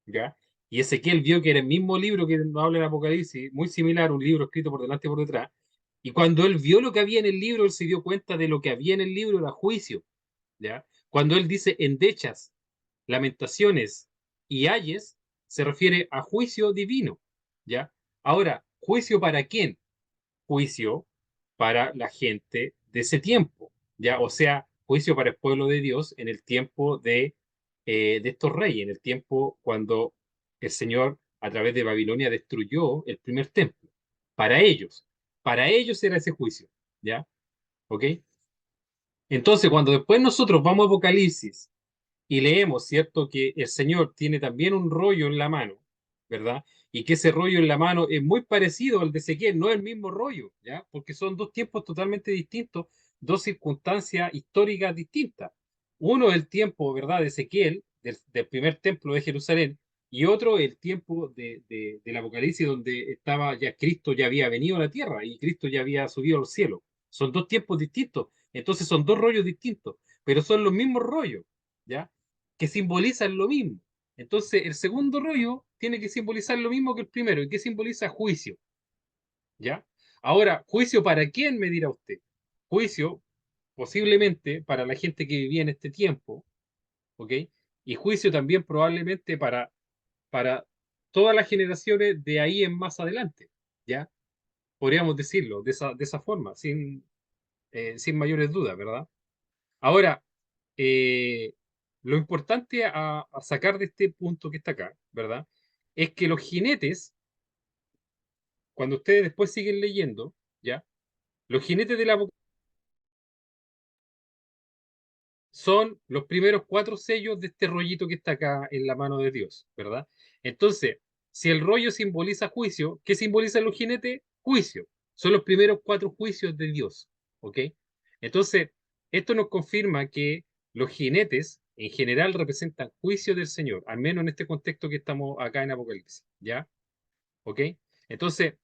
¿ya? Y Ezequiel vio que era el mismo libro que nos habla en Apocalipsis, muy similar, un libro escrito por delante y por detrás. Y cuando él vio lo que había en el libro, él se dio cuenta de lo que había en el libro era juicio, ¿ya? Cuando él dice endechas, lamentaciones y ayes, se refiere a juicio divino, ¿ya? Ahora, ¿juicio para quién? Juicio para la gente de ese tiempo, ¿ya? O sea, juicio para el pueblo de Dios en el tiempo de estos reyes, en el tiempo cuando el Señor a través de Babilonia destruyó el primer templo. Para ellos era ese juicio, ¿ya? ¿Ok? Entonces, cuando después nosotros vamos a Apocalipsis y leemos, ¿cierto?, que el Señor tiene también un rollo en la mano, ¿verdad? Y que ese rollo en la mano es muy parecido al de Ezequiel, no es el mismo rollo, ¿ya? Porque son dos tiempos totalmente distintos, dos circunstancias históricas distintas. Uno es el tiempo, ¿verdad?, de Ezequiel, del primer templo de Jerusalén, y otro el tiempo del Apocalipsis, donde estaba ya Cristo, ya había venido a la tierra y Cristo ya había subido al cielo. Son dos tiempos distintos, entonces son dos rollos distintos, pero son los mismos rollos, ¿ya? Que simbolizan lo mismo. Entonces, el segundo rollo tiene que simbolizar lo mismo que el primero, y que simboliza juicio, ¿ya? Ahora, ¿juicio para quién, me dirá usted? Juicio, posiblemente, para la gente que vivía en este tiempo, ¿ok? Y juicio también probablemente para todas las generaciones de ahí en más adelante, ¿ya? Podríamos decirlo de esa forma, sin mayores dudas, ¿verdad? Ahora, eh, lo importante a sacar de este punto que está acá, ¿verdad? Es que los jinetes, cuando ustedes después siguen leyendo, ¿ya? Los jinetes de la son los primeros cuatro sellos de este rollito que está acá en la mano de Dios, ¿verdad? Entonces, si el rollo simboliza juicio, ¿qué simbolizan los jinetes? Juicio. Son los primeros cuatro juicios de Dios, ¿ok? Entonces, esto nos confirma que los jinetes en general representan juicio del Señor, al menos en este contexto que estamos acá en Apocalipsis, ¿ya? ¿Ok? Entonces,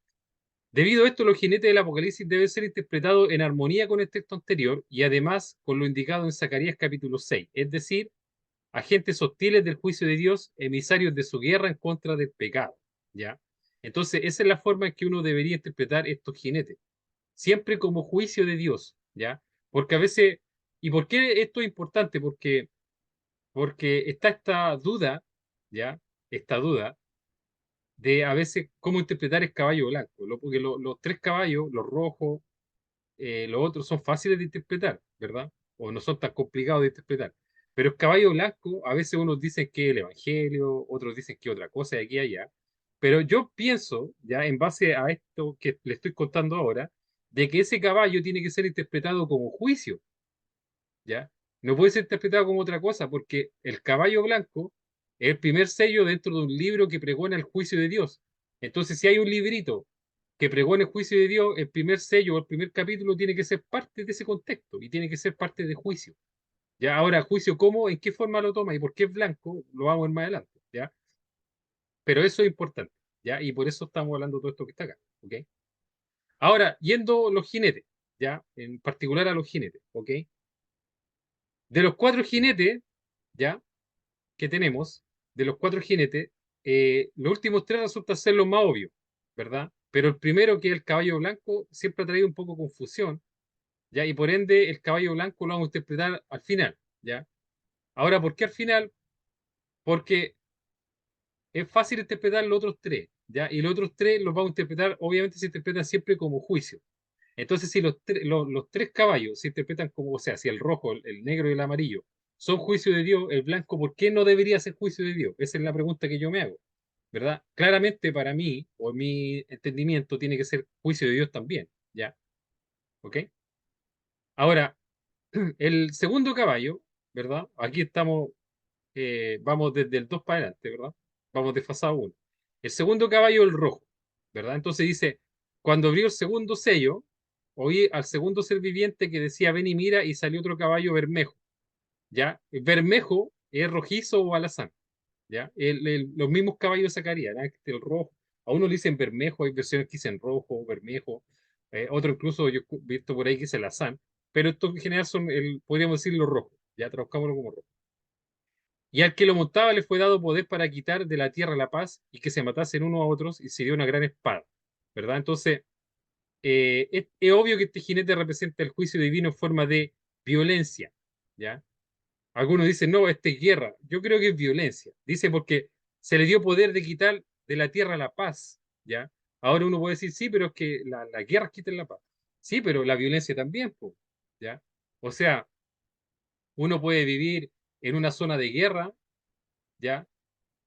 debido a esto, los jinetes del Apocalipsis deben ser interpretados en armonía con el texto anterior y además con lo indicado en Zacarías capítulo 6, es decir, agentes hostiles del juicio de Dios, emisarios de su guerra en contra del pecado, ¿ya? Entonces, esa es la forma en que uno debería interpretar estos jinetes, siempre como juicio de Dios, ¿ya? Porque a veces, ¿y por qué esto es importante? Porque está esta duda, ¿ya? Esta duda de a veces cómo interpretar el caballo blanco, porque los tres caballos, los rojos, los otros son fáciles de interpretar, ¿verdad? O no son tan complicados de interpretar. Pero el caballo blanco, a veces unos dicen que es el Evangelio, otros dicen que otra cosa de aquí a allá. Pero yo pienso, ya en base a esto que le estoy contando ahora, de que ese caballo tiene que ser interpretado como juicio, ¿ya? No puede ser interpretado como otra cosa, porque el caballo blanco es el primer sello dentro de un libro que pregona el juicio de Dios. Entonces, si hay un librito que pregona el juicio de Dios, el primer sello o el primer capítulo tiene que ser parte de ese contexto y tiene que ser parte de juicio. Ya, ahora, juicio, ¿cómo? ¿En qué forma lo toma y por qué es blanco? Lo vamos a ver más adelante, ¿ya? Pero eso es importante, ¿ya? Y por eso estamos hablando de todo esto que está acá, ¿ok? Ahora, yendo a los jinetes, ¿ya? En particular a los jinetes, ¿ok? De los cuatro jinetes, ¿ya? Que tenemos, de los cuatro jinetes, los últimos tres resultan ser los más obvios, ¿verdad? Pero el primero, que es el caballo blanco, siempre ha traído un poco confusión, ¿ya? Y por ende, el caballo blanco lo vamos a interpretar al final, ¿ya? Ahora, ¿por qué al final? Porque es fácil interpretar los otros tres, ¿ya? Y los otros tres los vamos a interpretar, obviamente se interpretan siempre como juicio. Entonces, si los tres caballos se interpretan como, o sea, si el rojo, el negro y el amarillo son juicio de Dios, el blanco, ¿por qué no debería ser juicio de Dios? Esa es la pregunta que yo me hago, ¿verdad? Claramente para mí, o en mi entendimiento, tiene que ser juicio de Dios también, ¿ya? ¿Ok? Ahora, el segundo caballo, ¿verdad? Aquí estamos, vamos desde el 2 para adelante, ¿verdad? Vamos desfasado uno. El segundo caballo, el rojo, ¿verdad? Entonces dice, cuando abrió el segundo sello, oí al segundo ser viviente que decía, ven y mira, y salió otro caballo bermejo, ¿ya? El bermejo es rojizo o alazán, ¿ya? Los mismos caballos sacarían, ¿eh? El rojo, a uno le dicen bermejo, hay versiones que dicen rojo, bermejo, otro incluso yo he visto por ahí que dice alazán, pero estos en general son, podríamos decir, los rojos, ya traduzcámoslo como rojo. Y al que lo montaba le fue dado poder para quitar de la tierra la paz y que se matasen unos a otros y se dio una gran espada, ¿verdad? Entonces, es obvio que este jinete representa el juicio divino en forma de violencia, ¿ya? Algunos dicen, no, este es guerra. Yo creo que es violencia. Dice porque se le dio poder de quitar de la tierra la paz, ¿ya? Ahora uno puede decir, sí, pero es que las guerras quitan la paz. Sí, pero la violencia también, po, ¿ya? O sea, uno puede vivir en una zona de guerra, ¿ya?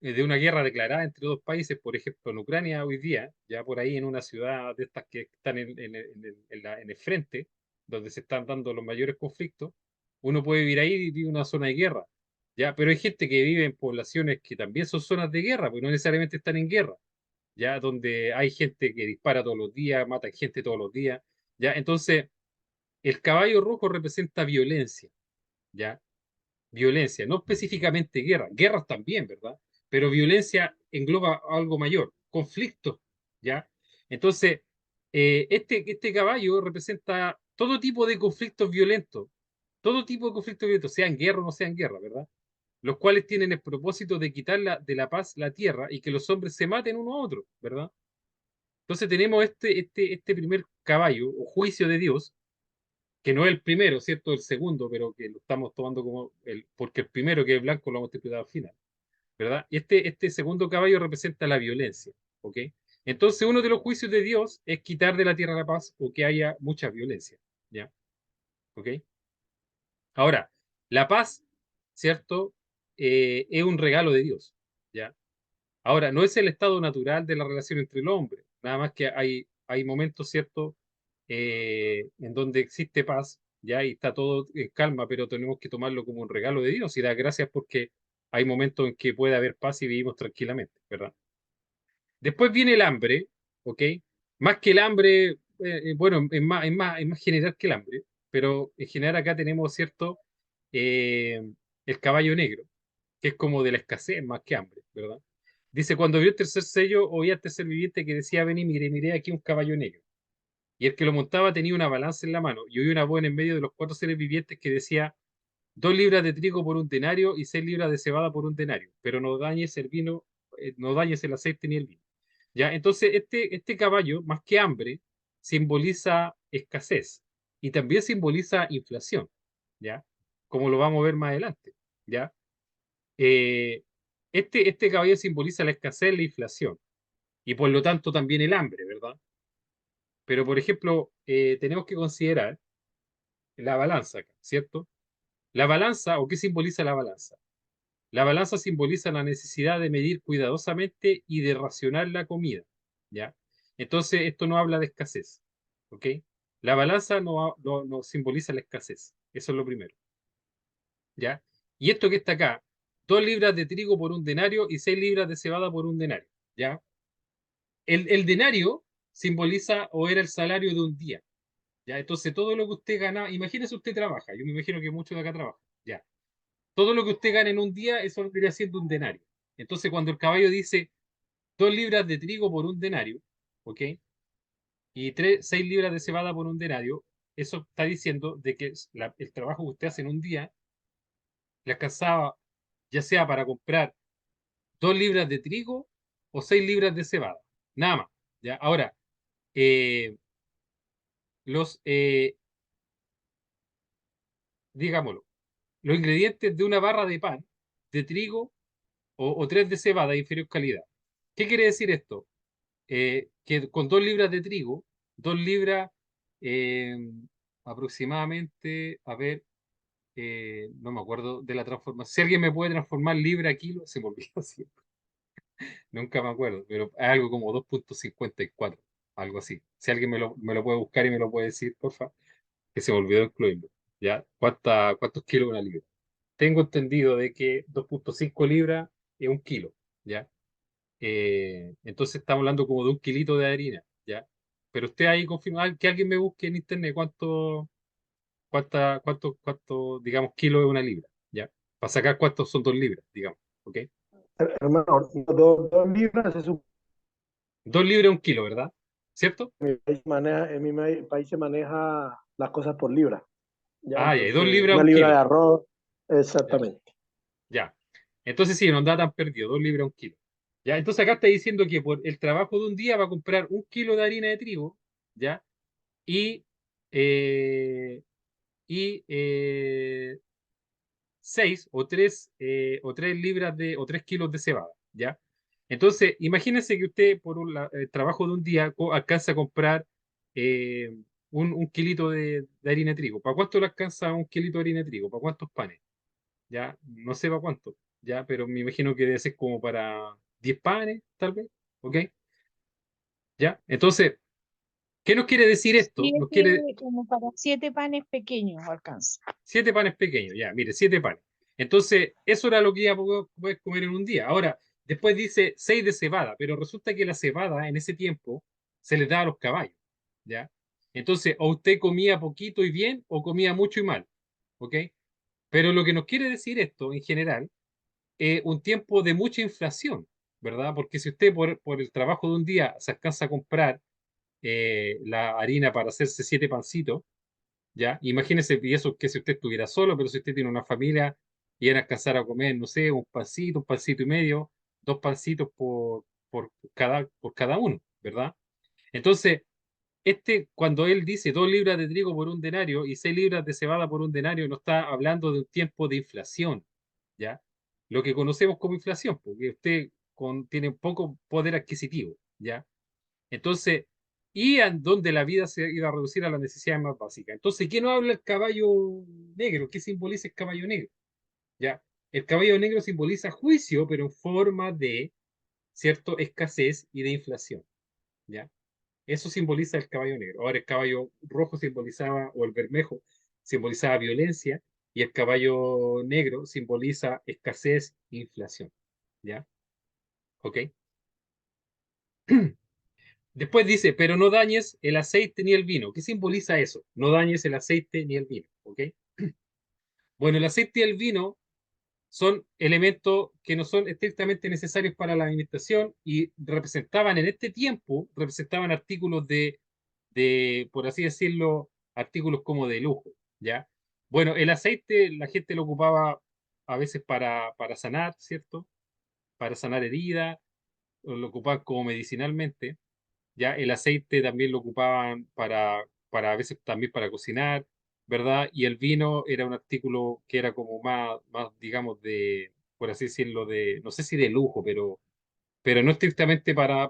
De una guerra declarada entre dos países, por ejemplo, en Ucrania hoy día, ya por ahí en una ciudad de estas que están en el frente, donde se están dando los mayores conflictos, uno puede vivir ahí y vivir una zona de guerra, ya, pero hay gente que vive en poblaciones que también son zonas de guerra, porque no necesariamente están en guerra, ya, donde hay gente que dispara todos los días, mata gente todos los días, ya, entonces el caballo rojo representa violencia, ya, violencia, no específicamente guerra, guerras también, ¿verdad? Pero violencia engloba algo mayor, conflictos, ¿ya? Entonces, este caballo representa todo tipo de conflictos violentos, todo tipo de conflictos violentos, sean guerra o no sean guerra, ¿verdad? Los cuales tienen el propósito de quitar de la paz la tierra y que los hombres se maten uno a otro, ¿verdad? Entonces tenemos este primer caballo o juicio de Dios que no es el primero, ¿cierto? El segundo, pero que lo estamos tomando como porque el primero que es blanco lo hemos interpretado al final, ¿verdad? Y este segundo caballo representa la violencia, ¿ok? Entonces uno de los juicios de Dios es quitar de la tierra la paz o que haya mucha violencia, ¿ya? ¿Ok? Ahora, la paz, ¿cierto? Es un regalo de Dios, ¿ya? Ahora, no es el estado natural de la relación entre el hombre, nada más que hay momentos, ¿cierto? En donde existe paz, ya, y está todo en calma, pero tenemos que tomarlo como un regalo de Dios y dar gracias porque hay momentos en que puede haber paz y vivimos tranquilamente, ¿verdad? Después viene el hambre, ¿ok? Más que el hambre, bueno, es más general que el hambre, pero en general acá tenemos, ¿cierto? Eh, el caballo negro, que es como de la escasez más que hambre, ¿verdad? Dice, cuando vio el tercer sello, oía al tercer viviente que decía, ven y mire, mire aquí un caballo negro. Y el que lo montaba tenía una balanza en la mano, y oí una voz en medio de los cuatro seres vivientes que decía, 2 libras de trigo por un denario y 6 libras de cebada por un denario, pero no dañes el vino, no dañes el aceite ni el vino. ¿Ya? Entonces, este caballo, más que hambre, simboliza escasez y también simboliza inflación, ¿ya? Como lo vamos a ver más adelante, ¿ya? Eh, este caballo simboliza la escasez, la inflación y por lo tanto también el hambre, ¿verdad? Pero, por ejemplo, tenemos que considerar la balanza, ¿cierto? La balanza, ¿o qué simboliza la balanza? La balanza simboliza la necesidad de medir cuidadosamente y de racionar la comida, ¿ya? Entonces, esto no habla de escasez, ¿ok? La balanza no simboliza la escasez, eso es lo primero, ¿ya? Y esto que está acá, 2 libras de trigo por un denario y 6 libras de cebada por un denario, ¿ya? El denario simboliza o era el salario de un día, ¿ya? Entonces, todo lo que usted gana, imagínese usted trabaja, yo me imagino que muchos de acá trabajan, ¿ya? Todo lo que usted gana en un día, eso vendría siendo un denario. Entonces, cuando el caballo dice 2 libras de trigo por un denario, ¿ok? Y 6 libras de cebada por un denario, eso está diciendo de que el trabajo que usted hace en un día le alcanzaba ya sea para comprar 2 libras de trigo o 6 libras de cebada, nada más. ¿Ya? Ahora, eh, los, eh, digámoslo, los ingredientes de una barra de pan, de trigo o 3 de cebada de inferior calidad. ¿Qué quiere decir esto? Que con 2 libras de trigo, 2 libras eh, aproximadamente, a ver, no me acuerdo de la transformación. Si alguien me puede transformar libra a kilo, se me olvidó siempre. Nunca me acuerdo, pero es algo como 2,54, algo así. Si alguien me lo puede buscar y me lo puede decir, porfa, que se me olvidó incluirlo. ¿Ya? ¿Cuántos kilos una libra? Tengo entendido de que 2,5 libras es un kilo, ¿ya? Entonces estamos hablando como de un kilito de harina, ¿ya? Pero usted ahí confirma, que alguien me busque en internet digamos, kilos es una libra, ¿ya? Para sacar cuántos son 2 libras, digamos, ¿ok? Hermano, 2 libras es un... 2 libras es un kilo, ¿verdad? ¿Cierto? En país se maneja las cosas por libra. Ya, Ah, ya, y dos entonces, libras es una un libra de kilo, arroz, ¿ya? exactamente. Ya. Entonces sí, no anda tan perdido, 2 libras es un kilo. ¿Ya? Entonces acá está diciendo que por el trabajo de un día va a comprar 1 kilo de harina de trigo, ¿ya? Y, eh, y 6 o 3 libras o 3 kilos de cebada, ¿ya? Entonces, imagínense que usted por el trabajo de un día alcanza a comprar eh, un kilito de harina de trigo. ¿Para cuánto le alcanza 1 kilito de harina de trigo? ¿Para cuántos panes? ¿Ya? No sé para cuánto, ¿ya? Pero me imagino que debe ser como para 10 panes, tal vez, ¿ok? ¿Ya? Entonces, ¿qué nos quiere decir esto? Nos quiere Como para 7 panes pequeños alcanza. 7 panes pequeños, ya, mire, 7 panes. Entonces, eso era lo que iba a poder comer en un día. Ahora, después dice 6 de cebada, pero resulta que la cebada en ese tiempo se les daba a los caballos, ¿ya? Entonces, o usted comía poquito y bien, o comía mucho y mal, ¿ok? Pero lo que nos quiere decir esto, en general, es un tiempo de mucha inflación, ¿verdad? Porque si usted por el trabajo de un día se alcanza a comprar la harina para hacerse 7 pancitos, ¿ya? Imagínese, y eso que si usted estuviera solo, pero si usted tiene una familia y van a alcanzar a comer, no sé, un pancito y medio, 2 pancitos por cada uno, ¿verdad? Entonces, cuando él dice 2 libras de trigo por un denario y 6 libras de cebada por un denario, no está hablando de un tiempo de inflación, ¿ya? Lo que conocemos como inflación, porque usted tiene poco poder adquisitivo, ¿ya? Entonces, y en donde la vida se iba a reducir a las necesidades más básicas. Entonces, ¿qué no habla el caballo negro? ¿Qué simboliza el caballo negro? ¿Ya? El caballo negro simboliza juicio, pero en forma de, ¿cierto?, escasez y de inflación, ¿ya? Eso simboliza el caballo negro. Ahora, el caballo rojo simbolizaba, o el bermejo, simbolizaba violencia, y el caballo negro simboliza escasez e inflación, ¿ya? ¿Ok? Después dice, pero no dañes el aceite ni el vino. ¿Qué simboliza eso? No dañes el aceite ni el vino. ¿Ok? Bueno, el aceite y el vino son elementos que no son estrictamente necesarios para la alimentación y representaban en este tiempo, representaban artículos por así decirlo, artículos como de lujo. ¿Ya? Bueno, el aceite la gente lo ocupaba a veces para sanar, ¿cierto? Para sanar heridas, lo ocupaban como medicinalmente. Ya el aceite también lo ocupaban para a veces también para cocinar, ¿verdad? Y el vino era un artículo que era como más digamos, por así decirlo, no sé si de lujo, pero no estrictamente para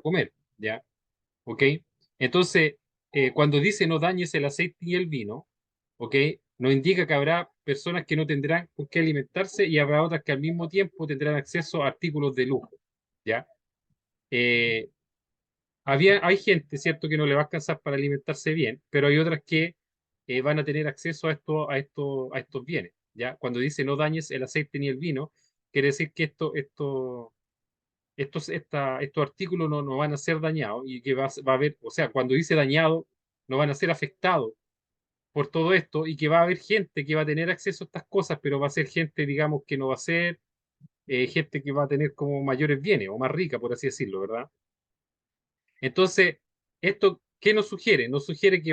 comer, ¿ya? ¿Ok? Entonces, cuando dice no dañes el aceite y el vino, ¿ok? Nos indica que habrá personas que no tendrán con qué alimentarse y habrá otras que al mismo tiempo tendrán acceso a artículos de lujo, ¿ya? Eh, hay gente, ¿cierto?, que no le va a alcanzar para alimentarse bien, pero hay otras que van a tener acceso a estos bienes, ¿ya? Cuando dice no dañes el aceite ni el vino, quiere decir que estos artículos no van a ser dañados y que va a haber, o sea, cuando dice dañado, no van a ser afectados por todo esto y que va a haber gente que va a tener acceso a estas cosas, pero va a ser gente, digamos, que no va a ser gente que va a tener como mayores bienes o más rica, por así decirlo, ¿verdad? Entonces, ¿esto qué nos sugiere? Nos sugiere que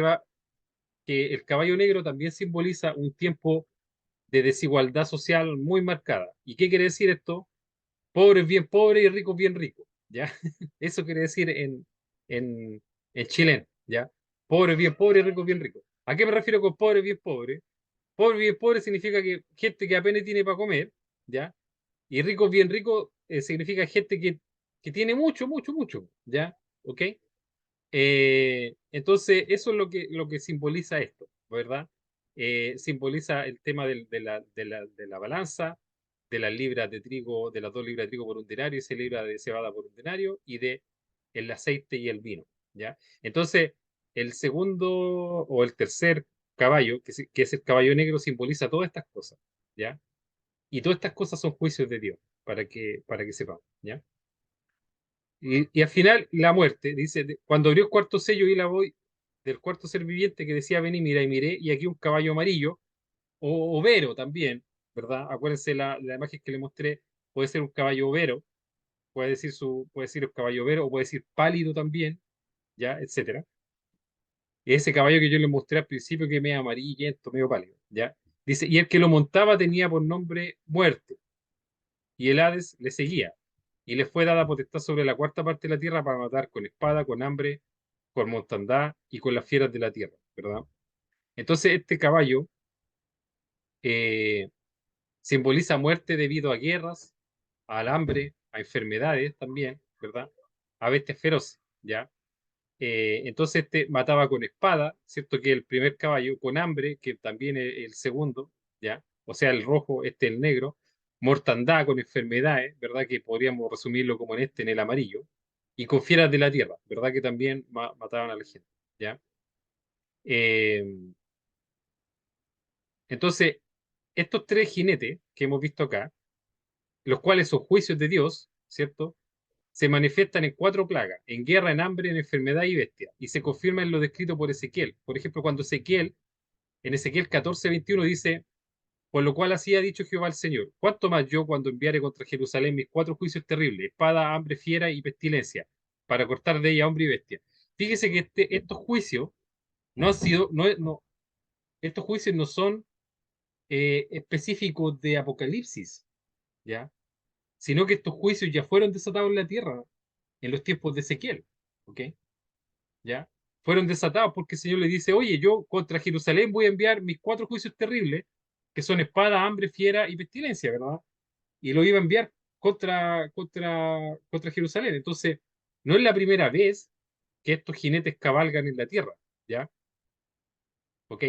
el caballo negro también simboliza un tiempo de desigualdad social muy marcada. ¿Y qué quiere decir esto? Pobres bien pobres y ricos bien ricos, ¿ya? Eso quiere decir en, en chileno, ¿ya? Pobres bien pobres y ricos bien ricos. ¿A qué me refiero con pobres bien pobres? Pobre bien pobre significa que gente que apenas tiene para comer, ¿ya? Y rico bien rico significa gente que tiene mucho, mucho, mucho, ¿ya? ¿Ok? Entonces, eso es lo que simboliza esto, ¿verdad? Simboliza el tema de la balanza, de las libras de trigo, de las 2 libras de trigo por un denario y 6 libras de cebada por un denario, y de el aceite y el vino, ¿ya? Entonces, el segundo o el tercer caballo, que es el caballo negro, simboliza todas estas cosas, ¿ya? Y todas estas cosas son juicios de Dios, para que sepamos, ¿ya? Y al final, la muerte, dice, cuando abrió el cuarto sello y la voz del cuarto ser viviente que decía, ven y mira, y miré, y aquí un caballo amarillo, o overo también, ¿verdad? Acuérdense la imagen que le mostré, puede ser un caballo overo, puede decir un caballo overo, o puede decir pálido también, ¿ya? Etcétera. Y ese caballo que yo le mostré al principio, que medio amarillento, medio pálido, ¿ya? Dice, y el que lo montaba tenía por nombre muerte, y el Hades le seguía, y le fue dada potestad sobre la cuarta parte de la tierra para matar con espada, con hambre, con mortandad y con las fieras de la tierra, ¿verdad? Entonces este caballo eh, simboliza muerte debido a guerras, al hambre, a enfermedades también, ¿verdad? A bestias feroces, ¿ya? Entonces este mataba con espada, ¿cierto? Que el primer caballo, con hambre, que también es el segundo, ¿ya? O sea, el rojo, el negro, mortandad con enfermedades, ¿verdad? Que podríamos resumirlo como en el amarillo, y con fieras de la tierra, ¿verdad? Que también mataban a la gente, ¿ya? Eh, entonces, estos 3 jinetes que hemos visto acá, los cuales son juicios de Dios, ¿cierto? Se manifiestan en 4 plagas, en guerra, en hambre, en enfermedad y bestia, y se confirma en lo descrito por Ezequiel. Por ejemplo, cuando en Ezequiel 14:21 dice, por lo cual así ha dicho Jehová el Señor, cuánto más yo cuando enviare contra Jerusalén mis 4 juicios terribles, espada, hambre, fiera y pestilencia, para cortar de ella hombre y bestia. Fíjese que estos juicios no han sido, no, estos juicios no son específicos de Apocalipsis, ¿ya? Sino que estos juicios ya fueron desatados en la tierra en los tiempos de Ezequiel, ¿ok? ¿Ya? Fueron desatados porque el Señor le dice, oye, yo contra Jerusalén voy a enviar mis 4 juicios terribles, que son espada, hambre, fiera y pestilencia, ¿verdad? Y lo iba a enviar contra Jerusalén. Entonces, no es la primera vez que estos jinetes cabalgan en la tierra, ¿ya? ¿Ok?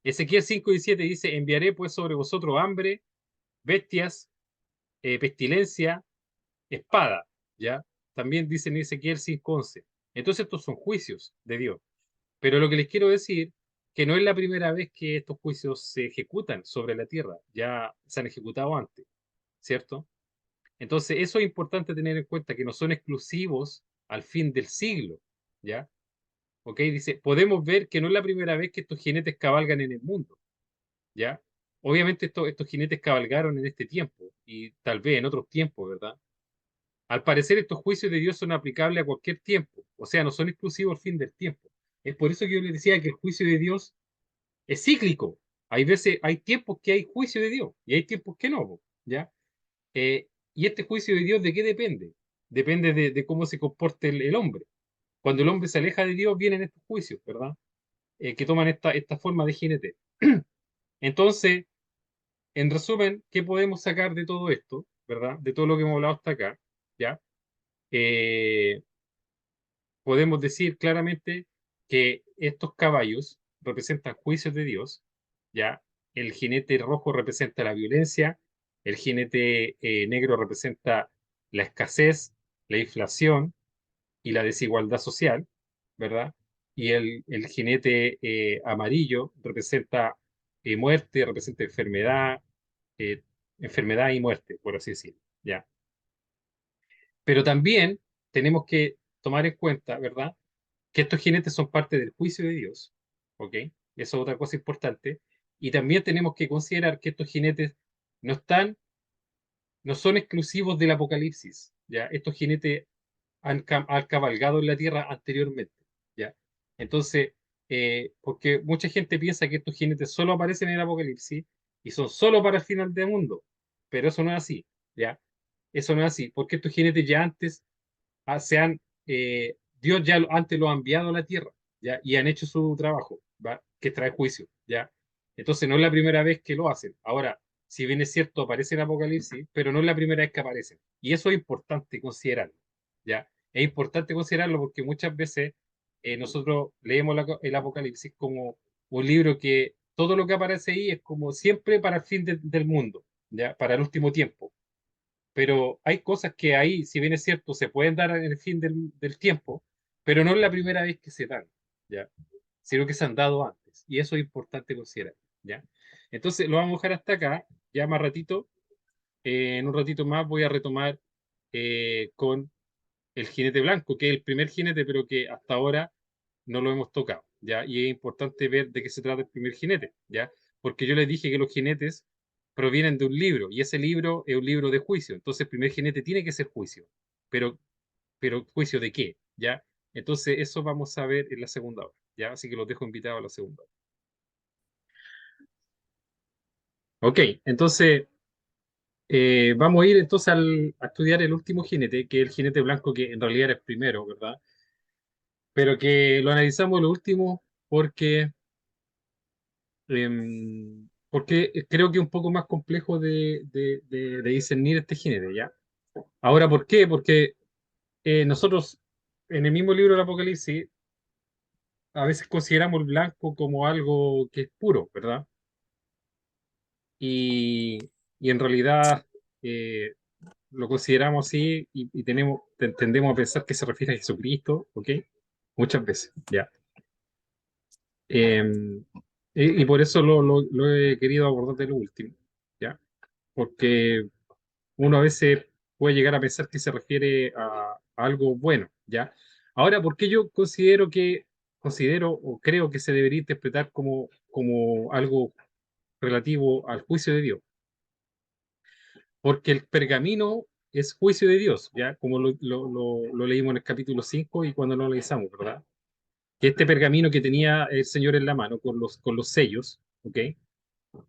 Ezequiel 5:17 dice, enviaré pues sobre vosotros hambre, bestias, pestilencia, espada, ¿ya? También dice en Ezequiel 5:11. Entonces estos son juicios de Dios. Pero lo que les quiero decir, que no es la primera vez que estos juicios se ejecutan sobre la tierra, ya se han ejecutado antes, ¿cierto? Entonces eso es importante tener en cuenta, que no son exclusivos al fin del siglo, ¿ya? ¿Ok? Dice, podemos ver que no es la primera vez que estos jinetes cabalgan en el mundo, ¿ya? Obviamente estos jinetes cabalgaron en este tiempo y tal vez en otros tiempos, ¿verdad? Al parecer, estos juicios de Dios son aplicables a cualquier tiempo, o sea, no son exclusivos al fin del tiempo. Es por eso que yo les decía que el juicio de Dios es cíclico. Hay veces, hay tiempos que hay juicio de Dios y hay tiempos que no, ¿ya? Y este juicio de Dios, ¿de qué depende? Depende de cómo se comporte el hombre. Cuando el hombre se aleja de Dios, vienen estos juicios, ¿verdad? Que toman esta forma de jinete. Entonces, en resumen, ¿qué podemos sacar de todo esto, ¿verdad? De todo lo que hemos hablado hasta acá, ¿ya? Eh, Podemos decir claramente que estos caballos representan juicios de Dios, ¿ya? El jinete rojo representa la violencia, el jinete negro representa la escasez, la inflación y la desigualdad social, ¿verdad? Y el jinete amarillo representa muerte, representa eh, enfermedad y muerte, por así decirlo, ¿ya? Pero también tenemos que tomar en cuenta, ¿verdad? Que estos jinetes son parte del juicio de Dios, ¿ok? Eso es otra cosa importante. Y también tenemos que considerar que estos jinetes no están, no son exclusivos del Apocalipsis, ¿ya? Estos jinetes han cabalgado en la tierra anteriormente, ¿ya? Entonces, porque mucha gente piensa que estos jinetes solo aparecen en el Apocalipsis y son solo para el final del mundo, pero eso no es así, ¿ya? Eso no es así, porque estos jinetes ya antes Dios antes lo ha enviado a la tierra, ¿ya? Y han hecho su trabajo, ¿va? Que trae juicio, ¿ya? Entonces no es la primera vez que lo hacen. Ahora, si bien es cierto, aparece en Apocalipsis, pero no es la primera vez que aparecen. Y eso es importante considerarlo, ¿ya? Es importante considerarlo porque muchas veces nosotros leemos el Apocalipsis como un libro que todo lo que aparece ahí es como siempre para el fin del mundo, ¿ya? Para el último tiempo. Pero hay cosas que ahí, si bien es cierto, se pueden dar en el fin del tiempo, pero no es la primera vez que se dan, ¿ya? Sino que se han dado antes. Y eso es importante considerar, ¿ya? Entonces lo vamos a dejar hasta acá, ya más ratito. En un ratito más voy a retomar con el jinete blanco, que es el primer jinete, pero que hasta ahora no lo hemos tocado, ¿ya? Y es importante ver de qué se trata el primer jinete, ¿ya? Porque yo les dije que los jinetes provienen de un libro, y ese libro es un libro de juicio. Entonces el primer jinete tiene que ser juicio. Pero, pero ¿juicio de qué? ¿Ya? Entonces eso vamos a ver en la segunda hora, ¿ya? Así que los dejo invitados a la segunda hora. Ok, entonces vamos a ir entonces a estudiar el último jinete, que es el jinete blanco, que en realidad era el primero, ¿verdad? Pero que lo analizamos lo último porque, porque creo que es un poco más complejo de discernir este jinete, ¿ya? Ahora, ¿por qué? Porque nosotros en el mismo libro del Apocalipsis a veces consideramos el blanco como algo que es puro, ¿verdad? Y, y en realidad eh, lo consideramos así y tendemos a pensar que se refiere a Jesucristo, ¿ok? Muchas veces, ¿ya? Eh, y por eso lo he querido abordar de lo último, ¿ya? Porque uno a veces puede llegar a pensar que se refiere a algo bueno, ¿ya? Ahora, ¿por qué yo considero o creo que se debería interpretar como algo relativo al juicio de Dios? Porque el pergamino es juicio de Dios, ¿ya? Como lo leímos en el capítulo 5 y cuando lo analizamos, ¿verdad? Que este pergamino que tenía el Señor en la mano con los sellos, ¿ok?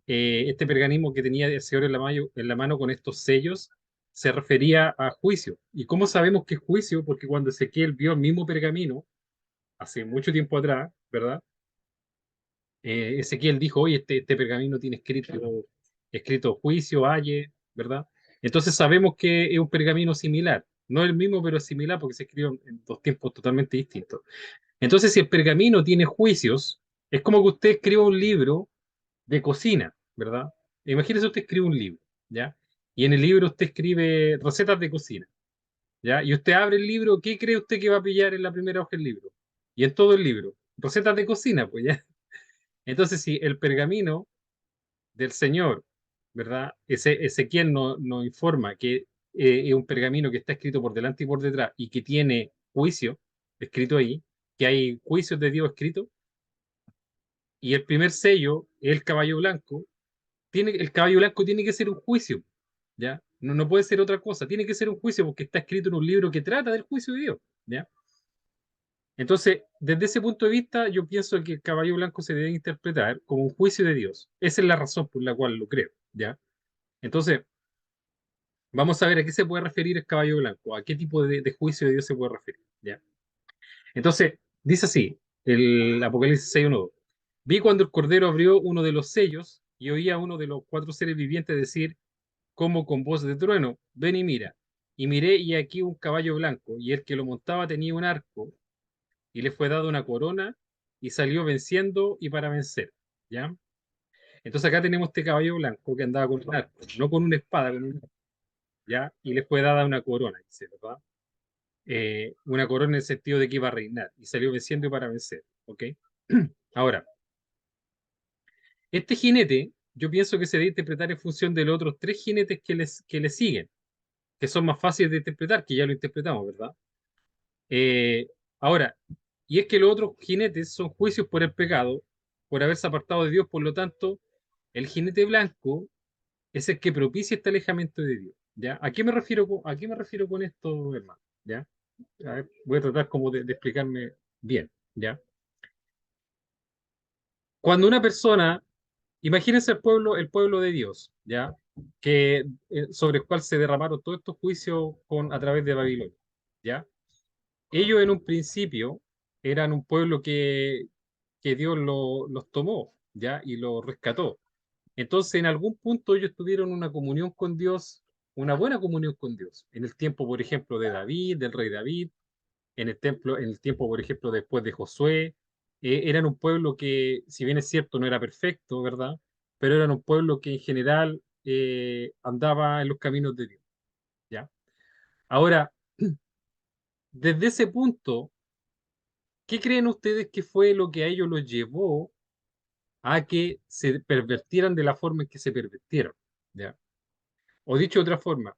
Este pergamino que tenía el Señor en la mano con estos sellos se refería a juicio. ¿Y cómo sabemos que es juicio? Porque cuando Ezequiel vio el mismo pergamino, hace mucho tiempo atrás, ¿verdad? Ezequiel dijo, oye, este pergamino tiene escrito juicio, aye, ¿verdad? Entonces sabemos que es un pergamino similar. No el mismo, pero es similar porque se escribió en dos tiempos totalmente distintos. Entonces, si el pergamino tiene juicios, es como que usted escriba un libro de cocina, ¿verdad? Imagínese usted escribe un libro, ¿ya? Y en el libro usted escribe recetas de cocina, ¿ya? Y usted abre el libro, ¿qué cree usted que va a pillar en la primera hoja del libro? Y en todo el libro, recetas de cocina, pues ya. Entonces, si el pergamino del Señor, ¿verdad? Ezequiel nos informa que es un pergamino que está escrito por delante y por detrás y que tiene juicio escrito ahí, que hay juicios de Dios escritos, y el primer sello es el caballo blanco. El caballo blanco tiene que ser un juicio, ¿ya? No puede ser otra cosa, tiene que ser un juicio porque está escrito en un libro que trata del juicio de Dios, ¿ya? Entonces, desde ese punto de vista, yo pienso que el caballo blanco se debe interpretar como un juicio de Dios. Esa es la razón por la cual lo creo, ¿ya? Entonces, vamos a ver a qué se puede referir el caballo blanco, a qué tipo de juicio de Dios se puede referir, ¿ya? Entonces, dice así, el Apocalipsis 6:1. Vi cuando el Cordero abrió uno de los sellos y oía a uno de los cuatro seres vivientes decir, como con voz de trueno, ven y mira. Y miré y aquí un caballo blanco, y el que lo montaba tenía un arco, y le fue dado una corona, y salió venciendo y para vencer. ¿Ya? Entonces acá tenemos este caballo blanco que andaba con un arco, no con una espada, con un arco, ¿ya? Y le fue dada una corona, dice, ¿verdad? Una corona en el sentido de que iba a reinar, y salió venciendo y para vencer. ¿Ok? Ahora, este jinete, yo pienso que se debe interpretar en función de los otros tres jinetes que le siguen, que son más fáciles de interpretar, que ya lo interpretamos, ¿verdad? Eh, ahora, y es que los otros jinetes son juicios por el pecado, por haberse apartado de Dios, por lo tanto, el jinete blanco es el que propicia este alejamiento de Dios, ¿ya? ¿A qué me refiero con esto, hermano? ¿Ya? A ver, voy a tratar como de explicarme bien, ¿ya? Cuando una persona, imagínense el pueblo de Dios, ¿ya? Que, sobre el cual se derramaron todos estos juicios a través de Babilonia, ¿ya? Ellos en un principio eran un pueblo que Dios los tomó, ¿ya? Y lo rescató. Entonces, en algún punto ellos tuvieron una comunión con Dios, una buena comunión con Dios. En el tiempo, por ejemplo, de David, del rey David, en el tiempo, por ejemplo, después de Josué, eran un pueblo que, si bien es cierto, no era perfecto, ¿verdad? Pero eran un pueblo que en general andaba en los caminos de Dios, ¿ya? Ahora, desde ese punto, ¿qué creen ustedes que fue lo que a ellos los llevó a que se pervertieran de la forma en que se pervirtieron? ¿Ya? O dicho de otra forma,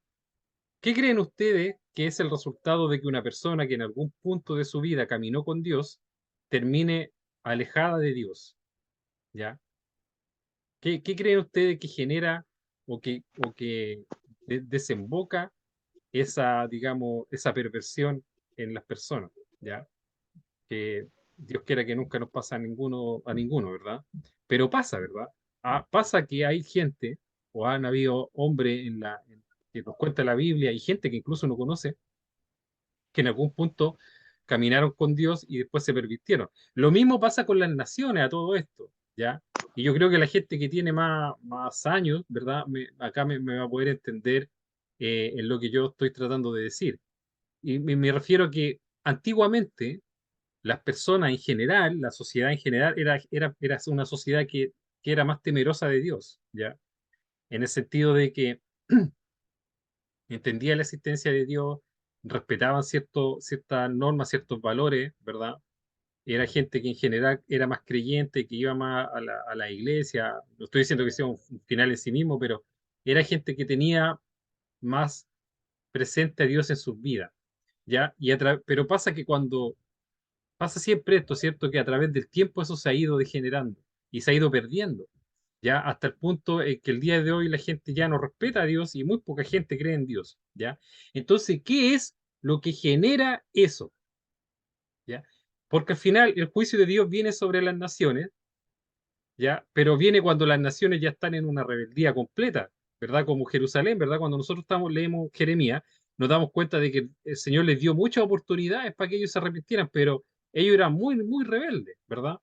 ¿qué creen ustedes que es el resultado de que una persona que en algún punto de su vida caminó con Dios termine alejada de Dios? ¿Ya? ¿Qué creen ustedes que genera o que desemboca esa, digamos, esa perversión en las personas? ¿Ya? Que Dios quiera que nunca nos pase a ninguno, ¿verdad? Pero pasa, ¿verdad? Pasa que hay gente, o han habido hombres que nos cuenta la Biblia, y gente que incluso no conoce, que en algún punto caminaron con Dios y después se pervirtieron. Lo mismo pasa con las naciones a todo esto, ¿ya? Y yo creo que la gente que tiene más años, ¿verdad? Acá me va a poder entender en lo que yo estoy tratando de decir. Y me refiero a que antiguamente las personas en general, la sociedad en general, era una sociedad que era más temerosa de Dios, ¿ya? En el sentido de que entendía la existencia de Dios, respetaban ciertas normas, ciertos valores, ¿verdad? Era gente que en general era más creyente, que iba más a la iglesia. No estoy diciendo que sea un final en sí mismo, pero era gente que tenía más presente a Dios en sus vidas, ¿ya? Pero pasa que cuando pasa siempre esto, ¿cierto? Que a través del tiempo eso se ha ido degenerando y se ha ido perdiendo, ¿ya? Hasta el punto en que el día de hoy la gente ya no respeta a Dios y muy poca gente cree en Dios, ¿ya? Entonces, ¿qué es lo que genera eso? ¿Ya? Porque al final el juicio de Dios viene sobre las naciones, ¿ya? Pero viene cuando las naciones ya están en una rebeldía completa, ¿verdad? Como Jerusalén, ¿verdad? Cuando nosotros leemos Jeremías, nos damos cuenta de que el Señor les dio muchas oportunidades para que ellos se arrepintieran, pero ellos eran muy rebeldes, ¿verdad?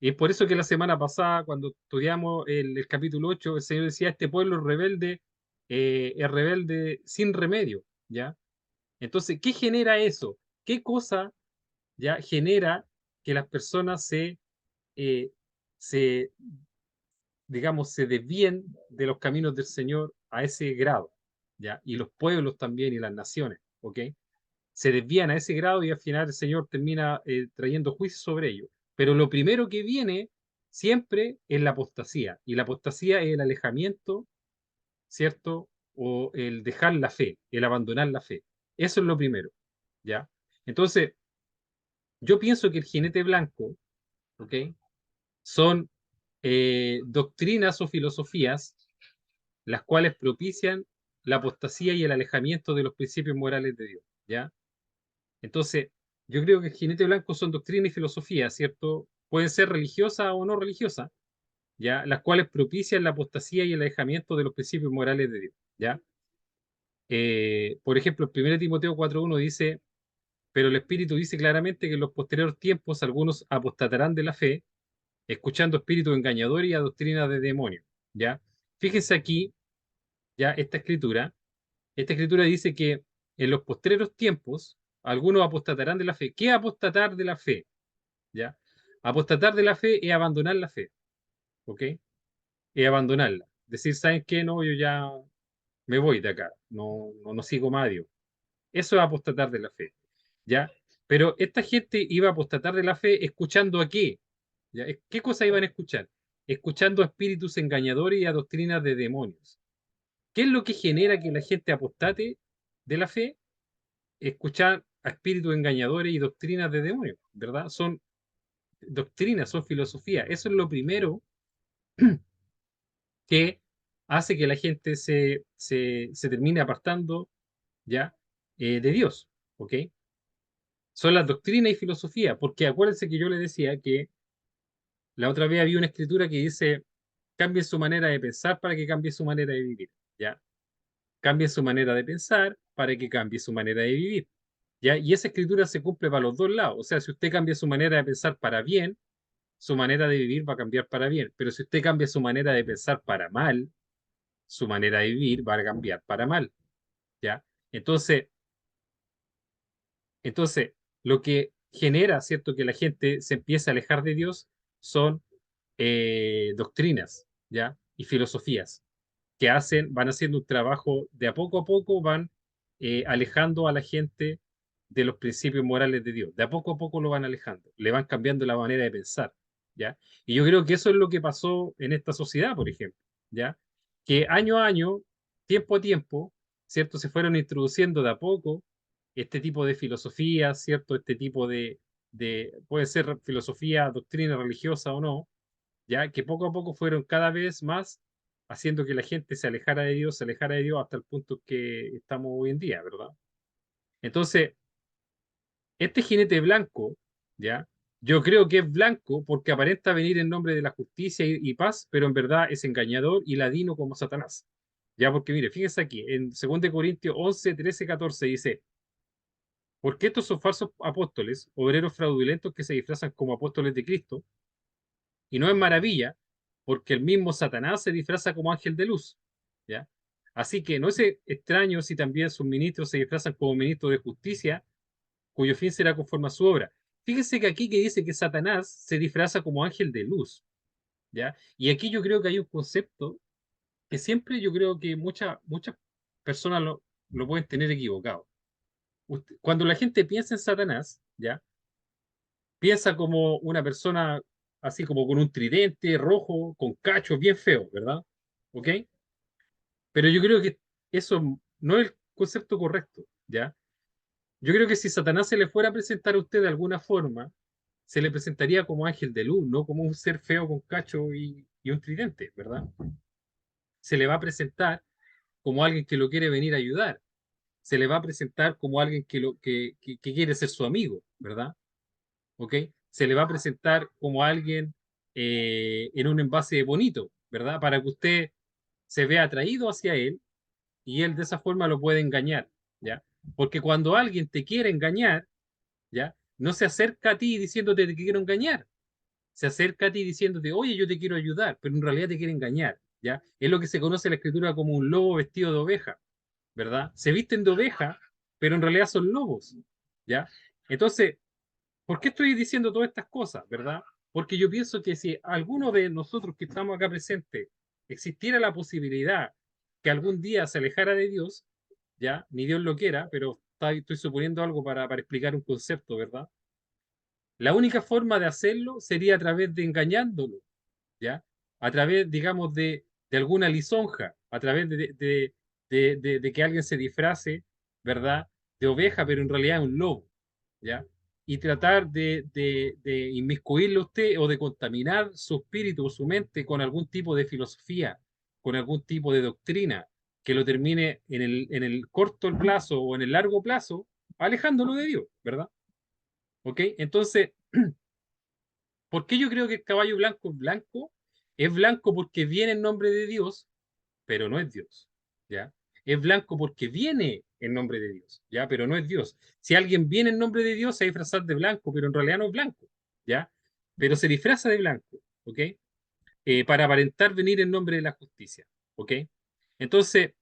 Y es por eso que la semana pasada, cuando estudiamos el capítulo 8, el Señor decía, este pueblo es rebelde sin remedio, ¿ya? Entonces, ¿qué genera eso? ¿Qué cosa ya genera que las personas eh, se digamos, se desvíen de los caminos del Señor a ese grado, ¿ya? Y los pueblos también y las naciones, ¿ok? Se desvían a ese grado y al final el Señor termina trayendo juicio sobre ellos. Pero lo primero que viene siempre es la apostasía, y la apostasía es el alejamiento, ¿cierto? O el dejar la fe, el abandonar la fe. Eso es lo primero, ¿ya? Entonces, yo pienso que el jinete blanco, ¿ok? Son doctrinas o filosofías las cuales propician la apostasía y el alejamiento de los principios morales de Dios, ¿ya? Entonces, yo creo que el jinete blanco son doctrina y filosofía, ¿cierto? Pueden ser religiosas o no religiosas, ¿ya? Las cuales propician la apostasía y el alejamiento de los principios morales de Dios, ¿ya? Por ejemplo, el 1 Timoteo 4:1 dice, pero el Espíritu dice claramente que en los posteriores tiempos algunos apostatarán de la fe, escuchando espíritus engañadores y a doctrinas de demonios, ¿ya? Fíjense aquí, ya, esta escritura dice que en los postreros tiempos algunos apostatarán de la fe. ¿Qué es apostatar de la fe? ¿Ya? Apostatar de la fe es abandonar la fe, ¿ok? Es abandonarla. Decir, ¿saben qué? No, yo ya me voy de acá, no sigo más a Dios. Eso es apostatar de la fe, ¿ya? Pero esta gente iba a apostatar de la fe escuchando a qué, ¿ya? ¿Qué cosa iban a escuchar? Escuchando a espíritus engañadores y a doctrinas de demonios. ¿Qué es lo que genera que la gente apostate de la fe? Escuchar a espíritus engañadores y doctrinas de demonios, ¿verdad? Son doctrinas, son filosofías. Eso es lo primero que hace que la gente se termine apartando ya de Dios, ¿ok? Son las doctrinas y filosofía, porque acuérdense que yo les decía que la otra vez había una escritura que dice, cambien su manera de pensar para que cambie su manera de vivir, ¿ya? Cambien su manera de pensar para que cambie su manera de vivir. ¿Ya? Y esa escritura se cumple para los dos lados. O sea, si usted cambia su manera de pensar para bien, su manera de vivir va a cambiar para bien. Pero si usted cambia su manera de pensar para mal, su manera de vivir va a cambiar para mal, ¿ya? Entonces, entonces lo que genera, ¿cierto?, que la gente se empiece a alejar de Dios son doctrinas, ¿ya? Y filosofías que van haciendo un trabajo de a poco van alejando a la gente de los principios morales de Dios. De a poco lo van alejando, le van cambiando la manera de pensar, ¿ya? Y yo creo que eso es lo que pasó en esta sociedad, por ejemplo, ¿ya? Que año a año, tiempo a tiempo, ¿cierto? Se fueron introduciendo de a poco este tipo de filosofía, ¿cierto? Este tipo puede ser filosofía, doctrina religiosa o no, ya que poco a poco fueron cada vez más haciendo que la gente se alejara de Dios hasta el punto que estamos hoy en día, ¿verdad? Entonces, este jinete blanco, ¿ya? Yo creo que es blanco porque aparenta venir en nombre de la justicia y paz, pero en verdad es engañador y ladino como Satanás. Ya, porque mire, fíjese aquí, en 2 Corintios 11, 13, 14 dice, porque estos son falsos apóstoles, obreros fraudulentos que se disfrazan como apóstoles de Cristo, y no es maravilla, porque el mismo Satanás se disfraza como ángel de luz, ¿ya? Así que no es extraño si también sus ministros se disfrazan como ministros de justicia, cuyo fin será conforme a su obra. Fíjese que aquí que dice que Satanás se disfraza como ángel de luz, ¿ya? Y aquí yo creo que hay un concepto que siempre yo creo que muchas personas lo pueden tener equivocado. Cuando la gente piensa en Satanás, ¿ya? Piensa como una persona así como con un tridente rojo, con cachos bien feo, ¿verdad? ¿Ok? Pero yo creo que eso no es el concepto correcto, ¿ya? Yo creo que si Satanás se le fuera a presentar a usted de alguna forma, se le presentaría como ángel de luz, no como un ser feo con cacho y un tridente, ¿verdad? Se le va a presentar como alguien que lo quiere venir a ayudar. Se le va a presentar como alguien que quiere ser su amigo, ¿verdad? ¿Ok? Se le va a presentar como alguien en un envase bonito, ¿verdad? Para que usted se vea atraído hacia él y él de esa forma lo puede engañar, ¿ya? Porque cuando alguien te quiere engañar, ¿ya? No se acerca a ti diciéndote que quiero engañar, se acerca a ti diciéndote, oye, yo te quiero ayudar, pero en realidad te quiere engañar, ¿ya? Es lo que se conoce en la escritura como un lobo vestido de oveja, ¿verdad? Se visten de oveja, pero en realidad son lobos, ¿ya? Entonces, ¿por qué estoy diciendo todas estas cosas, verdad? Porque yo pienso que si alguno de nosotros que estamos acá presentes existiera la posibilidad que algún día se alejara de Dios, ya, ni Dios lo quiera, pero estoy suponiendo algo para explicar un concepto, ¿verdad? La única forma de hacerlo sería a través de engañándolo, ¿ya? A través, digamos, de alguna lisonja, a través de que alguien se disfrace, ¿verdad? De oveja, pero en realidad es un lobo, ¿ya? Y tratar de inmiscuirle a usted o de contaminar su espíritu o su mente con algún tipo de filosofía, con algún tipo de doctrina que lo termine en el corto plazo o en el largo plazo alejándolo de Dios, ¿verdad? ¿Ok? Entonces, ¿por qué yo creo que el caballo blanco es blanco? Es blanco porque viene en nombre de Dios, pero no es Dios, ¿ya? Es blanco porque viene en nombre de Dios, ¿ya? Pero no es Dios. Si alguien viene en nombre de Dios, se disfraza de blanco, pero en realidad no es blanco, ¿ya? Pero se disfraza de blanco, ¿ok? Para aparentar venir en nombre de la justicia, ¿ok? Entonces,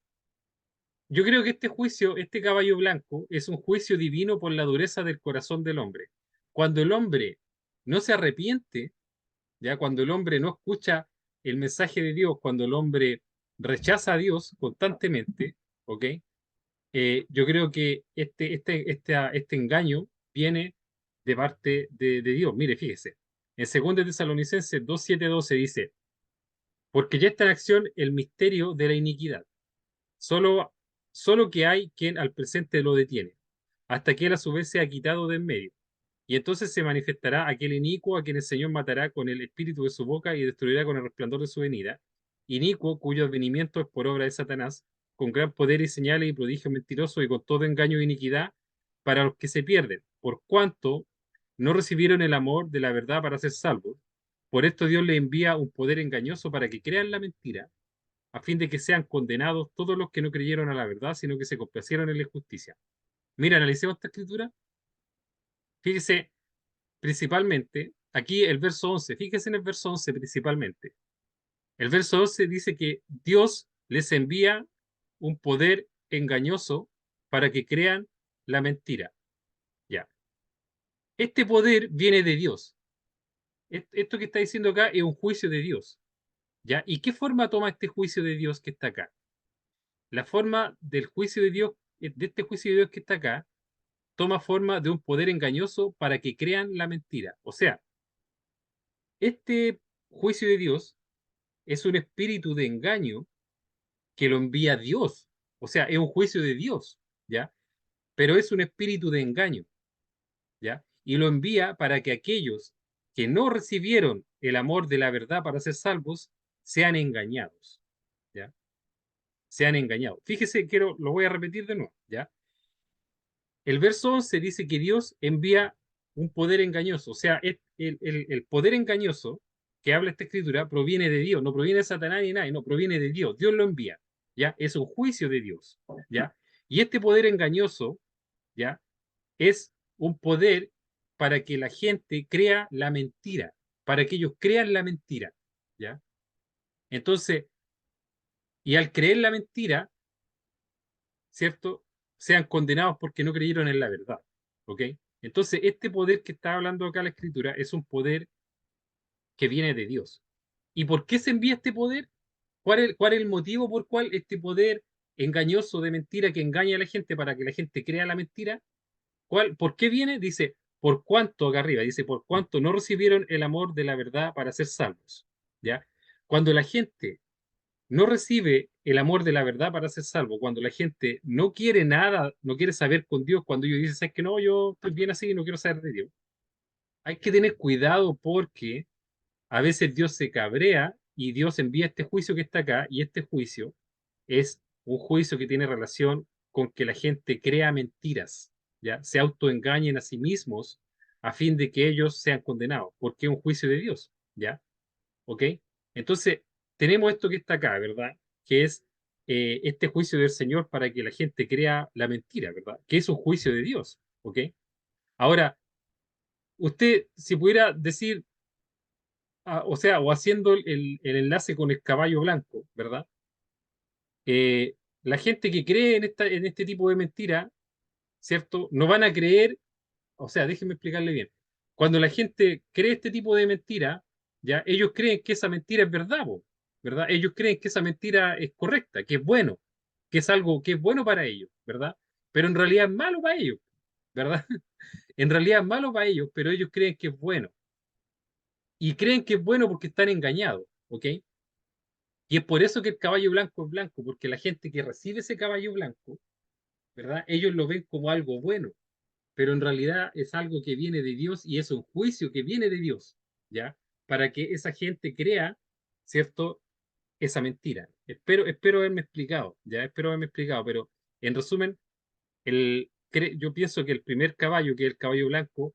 yo creo que este juicio, este caballo blanco, es un juicio divino por la dureza del corazón del hombre. Cuando el hombre no se arrepiente, ya cuando el hombre no escucha el mensaje de Dios, cuando el hombre rechaza a Dios constantemente, ¿ok? Yo creo que este engaño viene de parte de Dios. Mire, fíjese, en 2 Tesalonicenses 2:7-12 dice, porque ya está en acción el misterio de la iniquidad, solo, solo que hay quien al presente lo detiene, hasta que él a su vez sea quitado de en medio. Y entonces se manifestará aquel inicuo a quien el Señor matará con el espíritu de su boca y destruirá con el resplandor de su venida. Inicuo cuyo advenimiento es por obra de Satanás, con gran poder y señales y prodigios mentirosos y con todo engaño e iniquidad para los que se pierden, por cuanto no recibieron el amor de la verdad para ser salvos. Por esto Dios le envía un poder engañoso para que crean la mentira, a fin de que sean condenados todos los que no creyeron a la verdad, sino que se complacieron en la injusticia. Mira, analicemos esta escritura. Fíjese, principalmente, aquí el verso 11, fíjense en el verso 11 principalmente. El verso 11 dice que Dios les envía un poder engañoso para que crean la mentira. Ya. Este poder viene de Dios. Esto que está diciendo acá es un juicio de Dios. ¿Ya? ¿Y qué forma toma este juicio de Dios que está acá? La forma del juicio de Dios, de este juicio de Dios que está acá, toma forma de un poder engañoso para que crean la mentira. O sea, este juicio de Dios es un espíritu de engaño que lo envía Dios. O sea, es un juicio de Dios, ¿ya? Pero es un espíritu de engaño, ¿ya? Y lo envía para que aquellos que no recibieron el amor de la verdad para ser salvos sean engañados, ¿ya? Sean engañados. Fíjese, lo voy a repetir de nuevo, ¿ya? El verso 11 dice que Dios envía un poder engañoso, o sea, el poder engañoso que habla esta escritura proviene de Dios, no proviene de Satanás ni nadie, no, proviene de Dios, Dios lo envía, ¿ya? Es un juicio de Dios, ¿ya? Y este poder engañoso, ¿ya? Es un poder para que la gente crea la mentira, para que ellos crean la mentira, ¿ya? Entonces, y al creer la mentira, ¿cierto? Sean condenados porque no creyeron en la verdad, ¿ok? Entonces, este poder que está hablando acá la escritura es un poder que viene de Dios. ¿Y por qué se envía este poder? ¿Cuál es el motivo por cual este poder engañoso de mentira que engaña a la gente para que la gente crea la mentira? ¿Por qué viene? Dice, por cuánto, acá arriba, dice, por cuánto no recibieron el amor de la verdad para ser salvos, ¿ya? Cuando la gente no recibe el amor de la verdad para ser salvo, cuando la gente no quiere nada, no quiere saber con Dios, cuando ellos dicen, ¿sabes que no? Yo estoy bien así y no quiero saber de Dios. Hay que tener cuidado porque a veces Dios se cabrea y Dios envía este juicio que está acá, y este juicio es un juicio que tiene relación con que la gente crea mentiras, ¿ya? Se autoengañen a sí mismos a fin de que ellos sean condenados, porque es un juicio de Dios, ¿ya? ¿Ok? Entonces, tenemos esto que está acá, ¿verdad? Que es este juicio del Señor para que la gente crea la mentira, ¿verdad? Que es un juicio de Dios, ¿ok? Ahora, usted, si pudiera decir, o sea, o haciendo el enlace con el caballo blanco, ¿verdad? La gente que cree en este tipo de mentira, ¿cierto? No van a creer, o sea, déjenme explicarle bien. Cuando la gente cree este tipo de mentira, ya ellos creen que esa mentira es verdad, po, ¿verdad? Ellos creen que esa mentira es correcta, que es bueno, que es algo que es bueno para ellos, ¿verdad? Pero en realidad es malo para ellos, ¿verdad? En realidad es malo para ellos, pero ellos creen que es bueno. Y creen que es bueno porque están engañados, ¿ok? Y es por eso que el caballo blanco es blanco, porque la gente que recibe ese caballo blanco, ¿verdad? Ellos lo ven como algo bueno, pero en realidad es algo que viene de Dios y es un juicio que viene de Dios, ¿ya? Para que esa gente crea, ¿cierto? Esa mentira. Espero haberme explicado, ¿ya? Espero haberme explicado, pero en resumen, yo pienso que el primer caballo, que es el caballo blanco,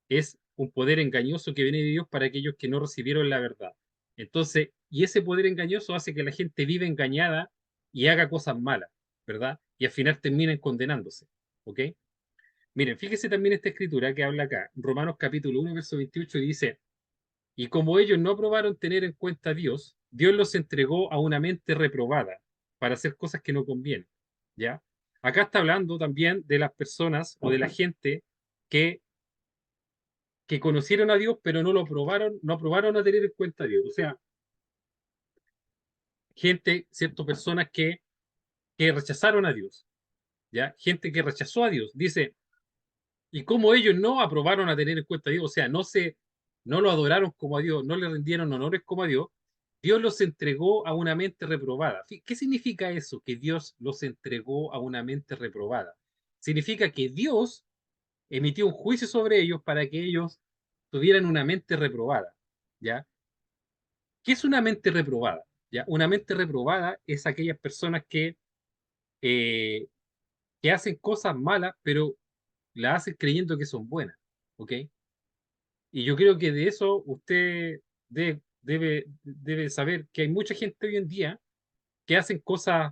es un poder engañoso que viene de Dios para aquellos que no recibieron la verdad. Entonces, y ese poder engañoso hace que la gente viva engañada y haga cosas malas, ¿verdad? Y al final terminen condenándose, ¿ok? Miren, fíjese también esta escritura que habla acá, Romanos capítulo 1, verso 28, y dice, y como ellos no aprobaron tener en cuenta a Dios, Dios los entregó a una mente reprobada para hacer cosas que no convienen, ¿ya? Acá está hablando también de las personas o de la gente que, que conocieron a Dios, pero no lo aprobaron, no aprobaron a tener en cuenta a Dios. O sea, gente, ciertas personas que rechazaron a Dios, ¿ya? Gente que rechazó a Dios. Dice, y como ellos no aprobaron a tener en cuenta a Dios, o sea, no lo adoraron como a Dios, no le rindieron honores como a Dios, Dios los entregó a una mente reprobada. ¿Qué significa eso? Que Dios los entregó a una mente reprobada. Significa que Dios emitió un juicio sobre ellos para que ellos tuvieran una mente reprobada, ¿ya? ¿Qué es una mente reprobada? ¿Ya? Una mente reprobada es aquellas personas eh, que hacen cosas malas, pero las hacen creyendo que son buenas, ¿ok? Y yo creo que de eso usted debe saber que hay mucha gente hoy en día que hacen cosas,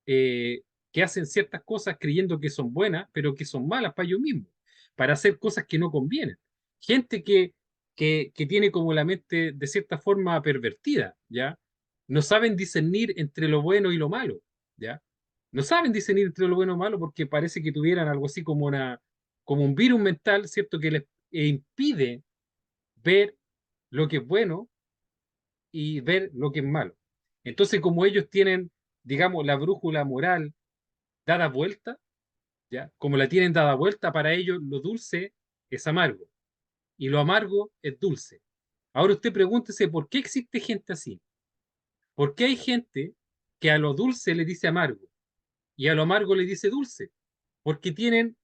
que hacen ciertas cosas creyendo que son buenas, pero que son malas para ellos mismos, para hacer cosas que no convienen. Gente que tiene como la mente de cierta forma pervertida, ¿ya? No saben discernir entre lo bueno y lo malo, ¿ya? No saben discernir entre lo bueno y lo malo porque parece que tuvieran algo así como como un virus mental, ¿cierto? Que les impide ver lo que es bueno y ver lo que es malo. Entonces, como ellos tienen, digamos, la brújula moral dada vuelta, ¿ya? Como la tienen dada vuelta, para ellos lo dulce es amargo y lo amargo es dulce. Ahora usted pregúntese por qué existe gente así. ¿Por qué hay gente que a lo dulce le dice amargo y a lo amargo le dice dulce? Porque tienen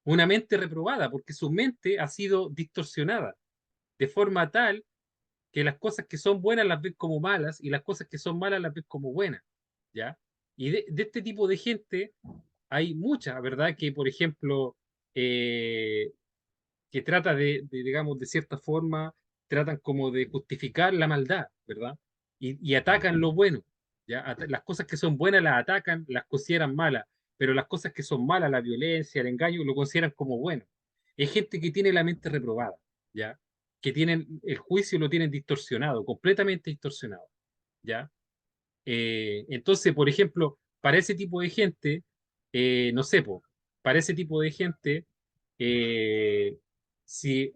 una mente reprobada, porque su mente ha sido distorsionada de forma tal que las cosas que son buenas las ven como malas y las cosas que son malas las ven como buenas, ¿ya? Y de este tipo de gente hay muchas, ¿verdad? Que, por ejemplo, eh, que trata digamos, de cierta forma, tratan como de justificar la maldad, ¿verdad? Y atacan lo bueno, ¿ya? Las cosas que son buenas las atacan, las consideran malas, pero las cosas que son malas, la violencia, el engaño, lo consideran como bueno. Es gente que tiene la mente reprobada, ¿ya? Que tienen el juicio lo tienen distorsionado, completamente distorsionado, ¿ya? Entonces, por ejemplo, para ese tipo de gente, no sé, po, para ese tipo de gente, eh, si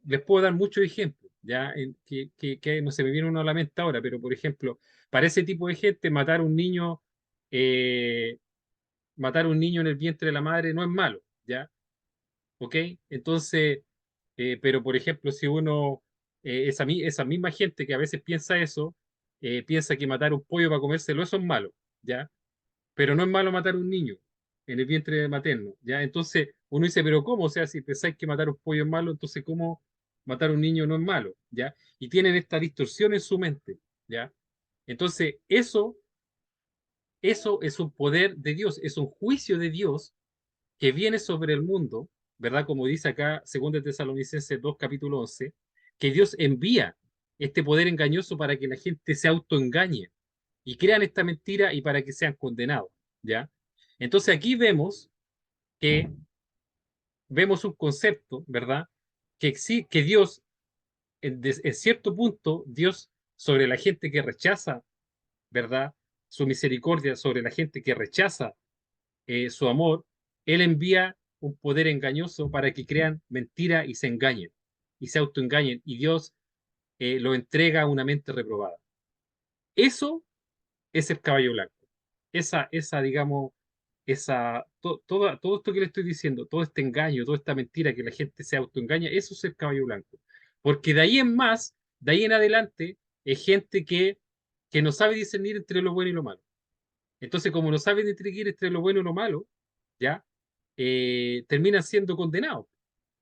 les puedo dar muchos ejemplos, ya que no se me viene uno a la mente ahora, pero por ejemplo, para ese tipo de gente, eh, matar a un niño en el vientre de la madre no es malo, ¿ya? ¿Ok? Entonces, pero por ejemplo, si uno, esa misma gente que a veces piensa eso, piensa que matar un pollo para comérselo, eso es malo, ¿ya? Pero no es malo matar un niño en el vientre materno, ¿ya? Entonces uno dice, pero ¿cómo? O sea, si pensáis que matar un pollo es malo, entonces ¿cómo matar a un niño no es malo? ¿Ya? Y tienen esta distorsión en su mente, ¿ya? Entonces eso es un poder de Dios, es un juicio de Dios que viene sobre el mundo, ¿verdad? Como dice acá, 2 Tesalonicenses 2, capítulo 11, que Dios envía este poder engañoso para que la gente se autoengañe y crean esta mentira y para que sean condenados, ¿ya? Entonces aquí que vemos un concepto, ¿verdad? Que Dios, en cierto punto, Dios sobre la gente que rechaza, ¿verdad? Su misericordia sobre la gente que rechaza su amor, Él envía un poder engañoso para que crean mentira y se engañen y se autoengañen y Dios lo entrega a una mente reprobada. Eso es el caballo blanco. Digamos, todo esto que le estoy diciendo, todo este engaño, toda esta mentira que la gente se autoengaña, eso es el caballo blanco. Porque de ahí en más, de ahí en adelante, es gente que no sabe discernir entre lo bueno y lo malo. Entonces, como no sabe distinguir entre lo bueno y lo malo, ¿ya? Terminan siendo condenados,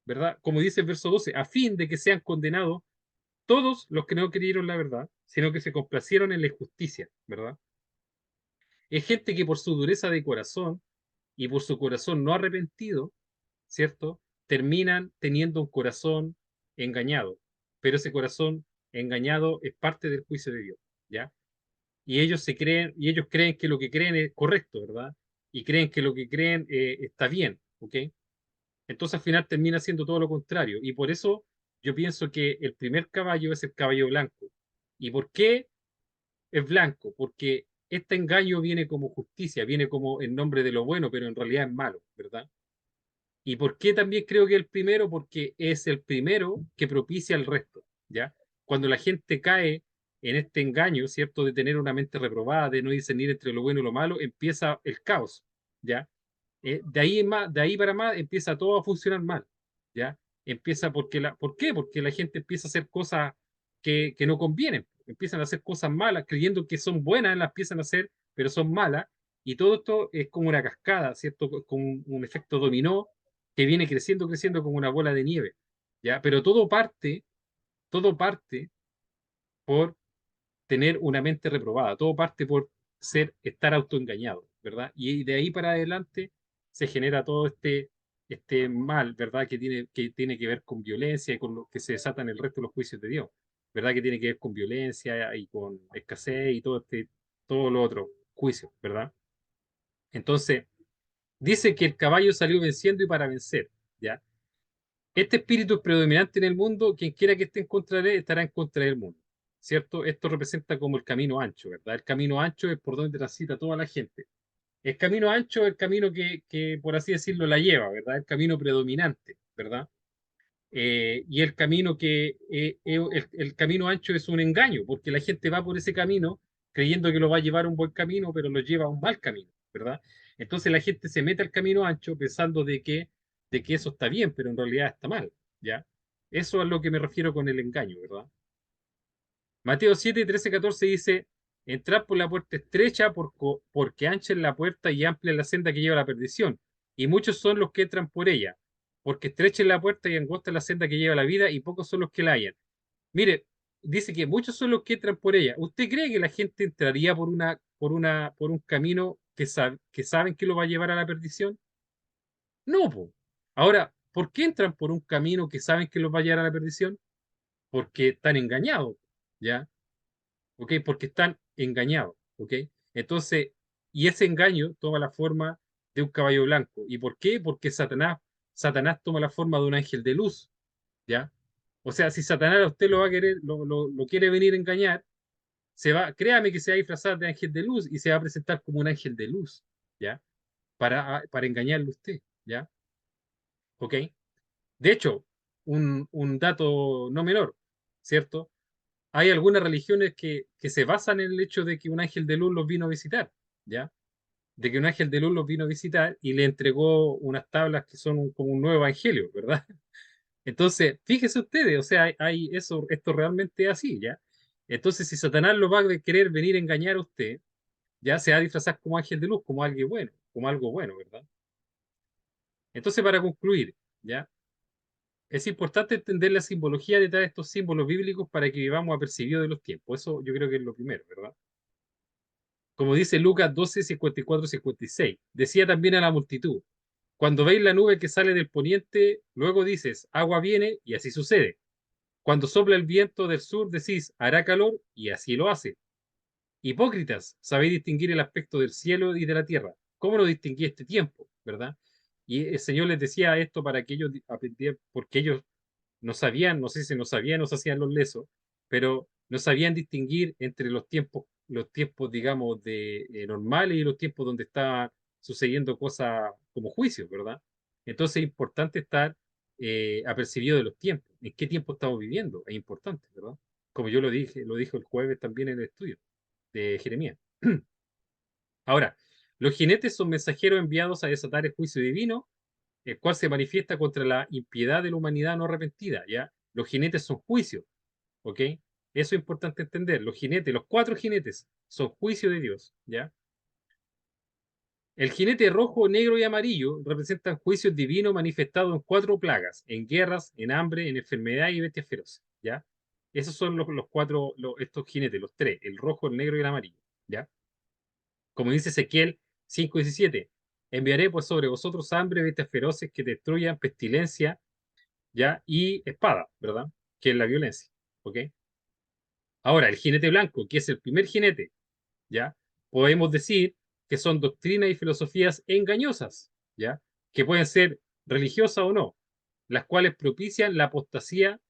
¿verdad? Como dice el verso 12, a fin de que sean condenados todos los que no creyeron la verdad, sino que se complacieron en la injusticia, ¿verdad? Es gente que por su dureza de corazón y por su corazón no arrepentido, ¿cierto? Terminan teniendo un corazón engañado, pero ese corazón engañado es parte del juicio de Dios, ¿ya? Y ellos creen que lo que creen es correcto, ¿verdad? Y creen que lo que creen está bien, ¿ok? Entonces al final termina siendo todo lo contrario. Y por eso yo pienso que el primer caballo es el caballo blanco. ¿Y por qué es blanco? Porque este engaño viene como justicia, viene como en nombre de lo bueno, pero en realidad es malo, ¿verdad? ¿Y por qué también creo que el primero? Porque es el primero que propicia al resto, ¿ya? Cuando la gente cae en este engaño, ¿cierto? De tener una mente reprobada, de no discernir entre lo bueno y lo malo, empieza el caos, ¿ya? De ahí para más empieza todo a funcionar mal, ¿ya? ¿Por qué? Porque la gente empieza a hacer cosas que no convienen, empiezan a hacer cosas malas, creyendo que son buenas, las empiezan a hacer, pero son malas, y todo esto es como una cascada, ¿cierto? Con un efecto dominó que viene creciendo, creciendo como una bola de nieve, ¿ya? Pero todo parte por tener una mente reprobada, todo parte por estar autoengañado, ¿verdad? Y de ahí para adelante se genera todo este mal, ¿verdad? Que tiene que ver con violencia y con lo que se desatan el resto de los juicios de Dios, ¿verdad? Que tiene que ver con violencia y con escasez y todo lo otro, juicio, ¿verdad? Entonces, dice que el caballo salió venciendo y para vencer, ¿ya? Este espíritu es predominante en el mundo, quien quiera que esté en contra de él estará en contra del mundo, ¿cierto? Esto representa como el camino ancho, ¿verdad? El camino ancho es por donde transita toda la gente. El camino ancho es el camino que, por así decirlo, la lleva, ¿verdad? El camino predominante, ¿verdad? Y el camino el camino ancho es un engaño, porque la gente va por ese camino creyendo que lo va a llevar a un buen camino, pero lo lleva a un mal camino, ¿verdad? Entonces la gente se mete al camino ancho pensando de que eso está bien, pero en realidad está mal, ¿ya? Eso es a lo que me refiero con el engaño, ¿verdad? Mateo 7, 13, 14 dice, entrad por la puerta estrecha porque ancha es la puerta y amplia es la senda que lleva a la perdición, y muchos son los que entran por ella, porque estrecha es la puerta y angosta es la senda que lleva a la vida, y pocos son los que la hallan. Mire, dice que muchos son los que entran por ella. ¿Usted cree que la gente entraría por un camino que saben que lo va a llevar a la perdición? No, po. Ahora, ¿por qué entran por un camino que saben que los va a llevar a la perdición? Porque están engañados, ¿ya? ¿Ok? Porque están engañados, ¿ok? Entonces, y ese engaño toma la forma de un caballo blanco. ¿Y por qué? Porque Satanás toma la forma de un ángel de luz, ¿ya? O sea, si Satanás a usted lo va a querer, lo quiere venir a engañar, créame que se va a disfrazar de ángel de luz y se va a presentar como un ángel de luz, ¿ya? Para engañarle a usted, ¿ya? ¿Ok? De hecho, un dato no menor, ¿cierto? Hay algunas religiones que se basan en el hecho de que un ángel de luz los vino a visitar, ¿ya? De que un ángel de luz los vino a visitar y le entregó unas tablas que son como un nuevo evangelio, ¿verdad? Entonces, fíjese ustedes, o sea, esto realmente es así, ¿ya? Entonces, si Satanás lo va a querer venir a engañar a usted, ya se va a disfrazar como ángel de luz, como algo bueno, ¿verdad? Entonces, para concluir, ¿ya? Es importante entender la simbología detrás de estos símbolos bíblicos para que vivamos apercibidos de los tiempos. Eso yo creo que es lo primero, ¿verdad? Como dice Lucas 12, 54, 56. Decía también a la multitud, cuando veis la nube que sale del poniente, luego dices, agua viene, y así sucede. Cuando sopla el viento del sur, decís, hará calor, y así lo hace. Hipócritas, sabéis distinguir el aspecto del cielo y de la tierra. ¿Cómo lo distinguí este tiempo? ¿Verdad? Y el Señor les decía esto para que ellos aprendieran, porque ellos no sabían, no sé si no sabían o se hacían los lesos, pero no sabían distinguir entre los tiempos, digamos, normales y los tiempos donde estaba sucediendo cosas como juicios, ¿verdad? Entonces es importante estar apercibido de los tiempos. ¿En qué tiempo estamos viviendo? Es importante, ¿verdad? Como yo lo dije el jueves también en el estudio de Jeremías. Ahora, los jinetes son mensajeros enviados a desatar el juicio divino, el cual se manifiesta contra la impiedad de la humanidad no arrepentida, ¿ya? Los jinetes son juicios, ¿ok? Eso es importante entender. Los jinetes, los 4 jinetes, son juicio de Dios, ¿ya? El jinete rojo, negro y amarillo representan juicios divinos manifestados en 4 plagas, en guerras, en hambre, en enfermedad y bestias feroces, ¿ya? Esos son los 4, estos jinetes, los 3, el rojo, el negro y el amarillo, ¿ya? Como dice Ezequiel 5:17, enviaré pues sobre vosotros hambre, bestias feroces que destruyan, pestilencia, ¿ya? Y espada, ¿verdad? Que es la violencia, ¿ok? Ahora, el jinete blanco, que es el primer jinete, ¿ya? Podemos decir que son doctrinas y filosofías engañosas, ¿ya? Que pueden ser religiosas o no, las cuales propician la apostasía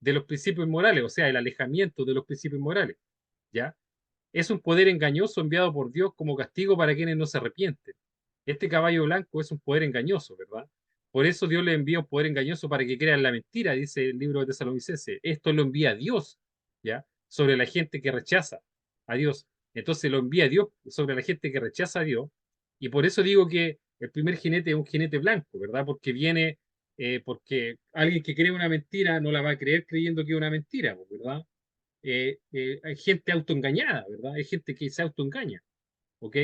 de los principios morales, o sea, el alejamiento de los principios morales, ¿ya? Es un poder engañoso enviado por Dios como castigo para quienes no se arrepienten. Este caballo blanco es un poder engañoso, ¿verdad? Por eso Dios le envía un poder engañoso para que crean la mentira, dice el libro de Tesalonicenses. Esto lo envía Dios, ¿ya? Sobre la gente que rechaza a Dios. Entonces lo envía Dios sobre la gente que rechaza a Dios. Y por eso digo que el primer jinete es un jinete blanco, ¿verdad? Porque alguien que cree una mentira no la va a creer creyendo que es una mentira, ¿verdad? Hay gente autoengañada, ¿verdad? Hay gente que se autoengaña, ¿ok?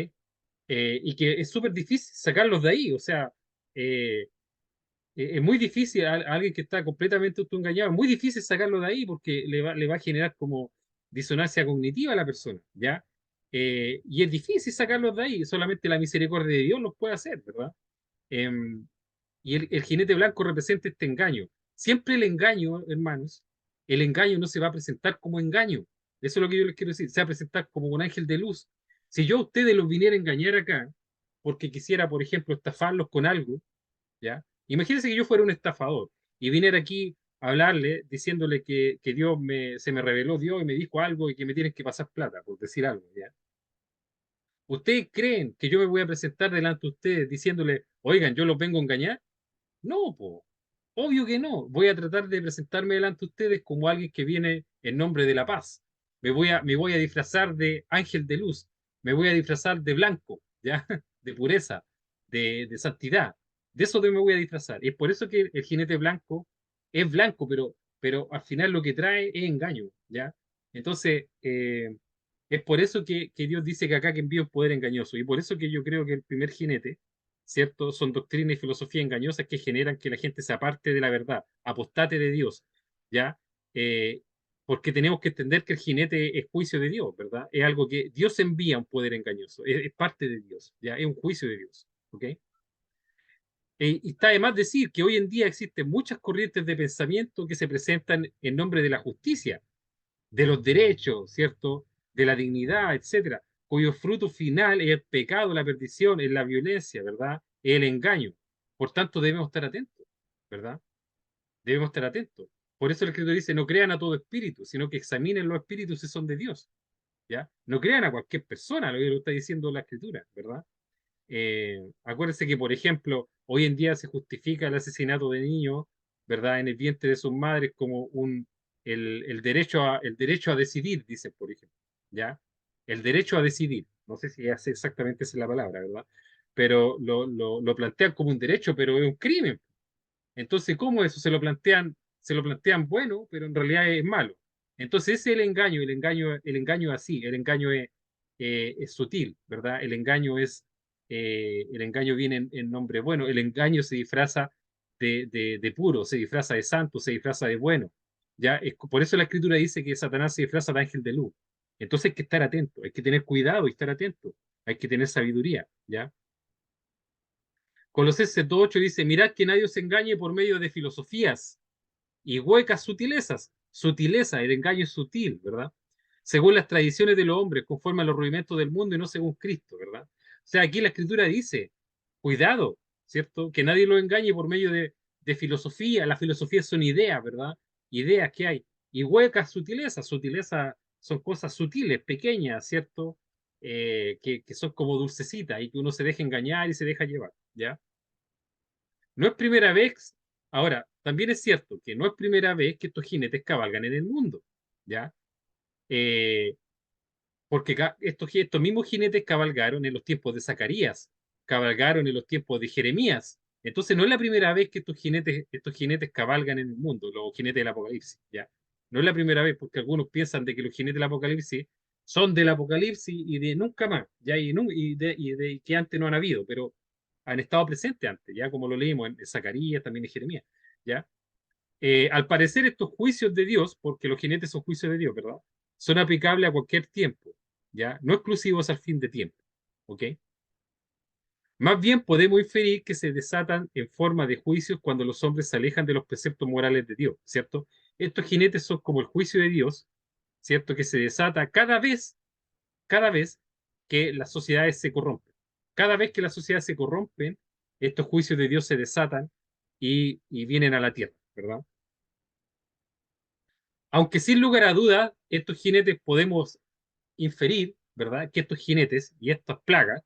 Y que es súper difícil sacarlos de ahí, o sea, eh, es muy difícil a alguien que está completamente autoengañado, es muy difícil sacarlo de ahí porque le va a generar como disonancia cognitiva a la persona, ¿ya? Y es difícil sacarlos de ahí, solamente la misericordia de Dios los puede hacer, ¿verdad? Em, y el jinete blanco representa este engaño. Siempre el engaño, hermanos, el engaño no se va a presentar como engaño. Eso es lo que yo les quiero decir. Se va a presentar como un ángel de luz. Si yo a ustedes los viniera a engañar acá, porque quisiera, por ejemplo, estafarlos con algo, ¿ya? Imagínense que yo fuera un estafador y viniera aquí a hablarle, diciéndole que Dios se me reveló Dios y me dijo algo y que me tienes que pasar plata, por decir algo, ¿ya? ¿Ustedes creen que yo me voy a presentar delante de ustedes diciéndole, oigan, yo los vengo a engañar? No, po. Obvio que no. Voy a tratar de presentarme delante de ustedes como alguien que viene en nombre de la paz. Me voy a disfrazar de ángel de luz. Me voy a disfrazar de blanco, ¿ya? De pureza, de santidad. De eso me voy a disfrazar. Y es por eso que el jinete blanco es blanco, pero al final lo que trae es engaño, ¿ya? Entonces, es por eso que Dios dice que acá que envía un poder engañoso. Y por eso que yo creo que el primer jinete, ¿cierto? Son doctrinas y filosofía engañosas que generan que la gente se aparte de la verdad, apostate de Dios, ¿ya? Eh, Porque tenemos que entender que el jinete es juicio de Dios, ¿verdad? Es algo que Dios envía un poder engañoso, es parte de Dios, ¿ya? Es un juicio de Dios, ¿ok? Y está de más decir que hoy en día existen muchas corrientes de pensamiento que se presentan en nombre de la justicia, de los derechos, ¿cierto? De la dignidad, etcétera, cuyo fruto final es el pecado, la perdición, es la violencia, ¿verdad? Es el engaño. Por tanto, debemos estar atentos, ¿verdad? Debemos estar atentos. Por eso el Escritor dice, no crean a todo espíritu, sino que examinen los espíritus si son de Dios, ¿ya? No crean a cualquier persona, lo que lo está diciendo la Escritura, ¿verdad? Acuérdense que, por ejemplo, hoy en día se justifica el asesinato de niños, ¿verdad? En el vientre de sus madres como el derecho a decidir, dice, por ejemplo, ¿ya? El derecho a decidir. No sé si es exactamente esa es la palabra, ¿verdad? Pero lo plantean como un derecho, pero es un crimen. Entonces, ¿cómo eso? Se lo plantean bueno, pero en realidad es malo. Entonces, ese es el engaño así, el engaño es sutil, ¿verdad? El engaño viene en nombre bueno, el engaño se disfraza de puro, se disfraza de santo, se disfraza de bueno. ¿Ya? Por eso la escritura dice que Satanás se disfraza de ángel de luz. Entonces hay que estar atento, hay que tener cuidado y estar atento, hay que tener sabiduría, ¿ya? Colosenses 2:8 dice, mirad que nadie os engañe por medio de filosofías y huecas sutilezas. Sutileza, el engaño es sutil, ¿verdad? Según las tradiciones de los hombres, conforme a los rudimentos del mundo y no según Cristo, ¿verdad? O sea, aquí la escritura dice, cuidado, ¿cierto? Que nadie lo engañe por medio de filosofía. Las filosofías son ideas, ¿verdad? Ideas que hay. Y huecas sutilezas. Sutileza son cosas sutiles, pequeñas, ¿cierto? Que son como dulcecitas y que uno se deja engañar y se deja llevar, ¿ya? No es primera vez, ahora, también es cierto que no es primera vez que estos jinetes cabalgan en el mundo, ¿ya? Eh, Porque estos mismos jinetes cabalgaron en los tiempos de Zacarías, cabalgaron en los tiempos de Jeremías. Entonces no es la primera vez que estos jinetes cabalgan en el mundo, los jinetes del Apocalipsis, ¿ya? No es la primera vez porque algunos piensan de que los jinetes del Apocalipsis son del Apocalipsis y de nunca más, ¿ya? Y que antes no han habido, pero han estado presentes antes, ¿ya? Como lo leímos en Zacarías, también en Jeremías, ¿ya? Al parecer estos juicios de Dios, porque los jinetes son juicios de Dios, ¿verdad? Son aplicables a cualquier tiempo, ¿ya? No exclusivos al fin de tiempo, ¿ok? Más bien podemos inferir que se desatan en forma de juicios cuando los hombres se alejan de los preceptos morales de Dios, ¿cierto? Estos jinetes son como el juicio de Dios, ¿cierto? Que se desata cada vez que las sociedades se corrompen. Cada vez que las sociedades se corrompen, estos juicios de Dios se desatan y vienen a la tierra, ¿verdad? Aunque sin lugar a dudas, estos jinetes podemos inferir, ¿verdad?, que estos jinetes y estas plagas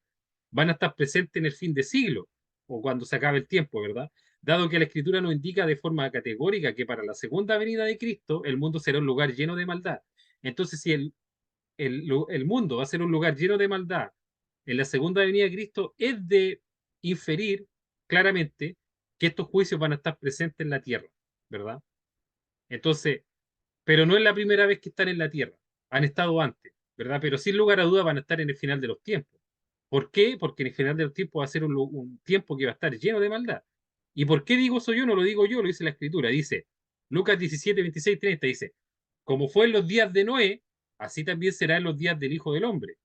van a estar presentes en el fin de siglo o cuando se acabe el tiempo, ¿verdad? Dado que la Escritura nos indica de forma categórica que para la segunda venida de Cristo el mundo será un lugar lleno de maldad. Entonces, si el mundo va a ser un lugar lleno de maldad en la segunda venida de Cristo, es de inferir claramente que estos juicios van a estar presentes en la tierra, ¿verdad? Entonces, pero no es la primera vez que están en la tierra, han estado antes, ¿verdad? Pero sin lugar a dudas van a estar en el final de los tiempos. ¿Por qué? Porque en el final de los tiempos va a ser un tiempo que va a estar lleno de maldad. ¿Y por qué digo eso yo? No lo digo yo, lo dice la Escritura. Dice, Lucas 17, 26, 30, dice, como fue en los días de Noé, así también será en los días del Hijo del Hombre.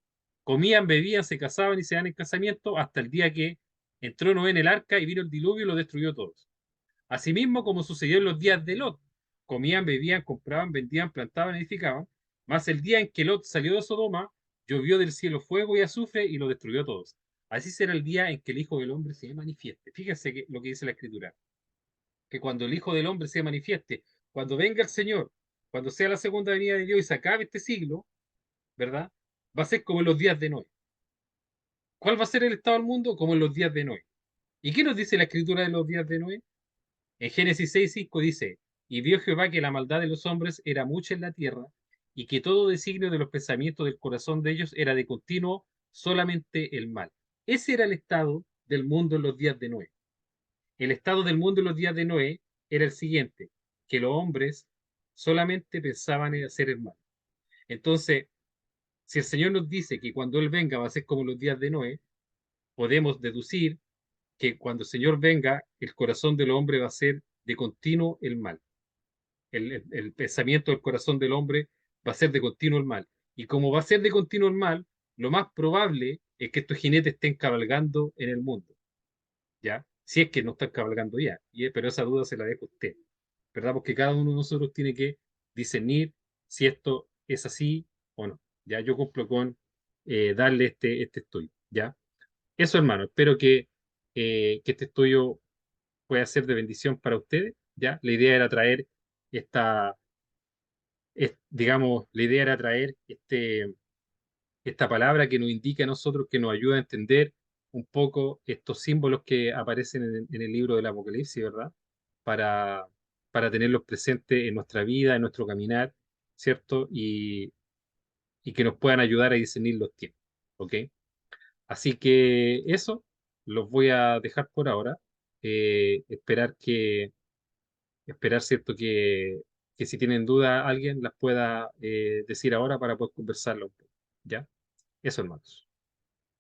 Comían, bebían, se casaban y se dan en casamiento hasta el día que entró Noé en el arca y vino el diluvio y lo destruyó todos. Asimismo, como sucedió en los días de Lot, comían, bebían, compraban, vendían, plantaban, edificaban, mas el día en que Lot salió de Sodoma, llovió del cielo fuego y azufre y lo destruyó a todos. Así será el día en que el Hijo del Hombre se manifieste. Fíjense lo que dice la Escritura. que cuando el Hijo del Hombre se manifieste, cuando venga el Señor, cuando sea la segunda venida de Dios y se acabe este siglo, ¿verdad? Va a ser como en los días de Noé. ¿Cuál va a ser el estado del mundo? Como en los días de Noé. ¿Y qué nos dice la escritura de los días de Noé? En Génesis 6:5 dice, y vio Jehová que la maldad de los hombres era mucha en la tierra, y que todo designio de los pensamientos del corazón de ellos era de continuo solamente el mal. Ese era el estado del mundo en los días de Noé. El estado del mundo en los días de Noé era el siguiente, que los hombres solamente pensaban en hacer el mal. Entonces, si el Señor nos dice que cuando Él venga va a ser como los días de Noé, podemos deducir que cuando el Señor venga, el corazón del hombre va a ser de continuo el mal. El pensamiento del corazón del hombre va a ser de continuo el mal. Y como va a ser de continuo el mal, lo más probable es que estos jinetes estén cabalgando en el mundo, ¿ya? Si es que no están cabalgando ya, pero esa duda se la dejo a usted, ¿verdad? Porque cada uno de nosotros tiene que discernir si esto es así o no. Ya yo cumplo con darle este estudio, ¿ya? Eso, hermano, espero que este estudio pueda ser de bendición para ustedes, ¿ya? La idea era traer esta, digamos, la idea era traer esta palabra que nos indica a nosotros, que nos ayuda a entender un poco estos símbolos que aparecen en el libro del Apocalipsis, ¿verdad? Para, para tenerlos presentes en nuestra vida, en nuestro caminar, ¿cierto? Y que nos puedan ayudar a discernir los tiempos, ¿ok? Así que eso los voy a dejar por ahora. Esperar, ¿cierto? Que si tienen duda alguien las pueda decir ahora para poder conversarlo un poco, ¿ya? Eso, hermanos.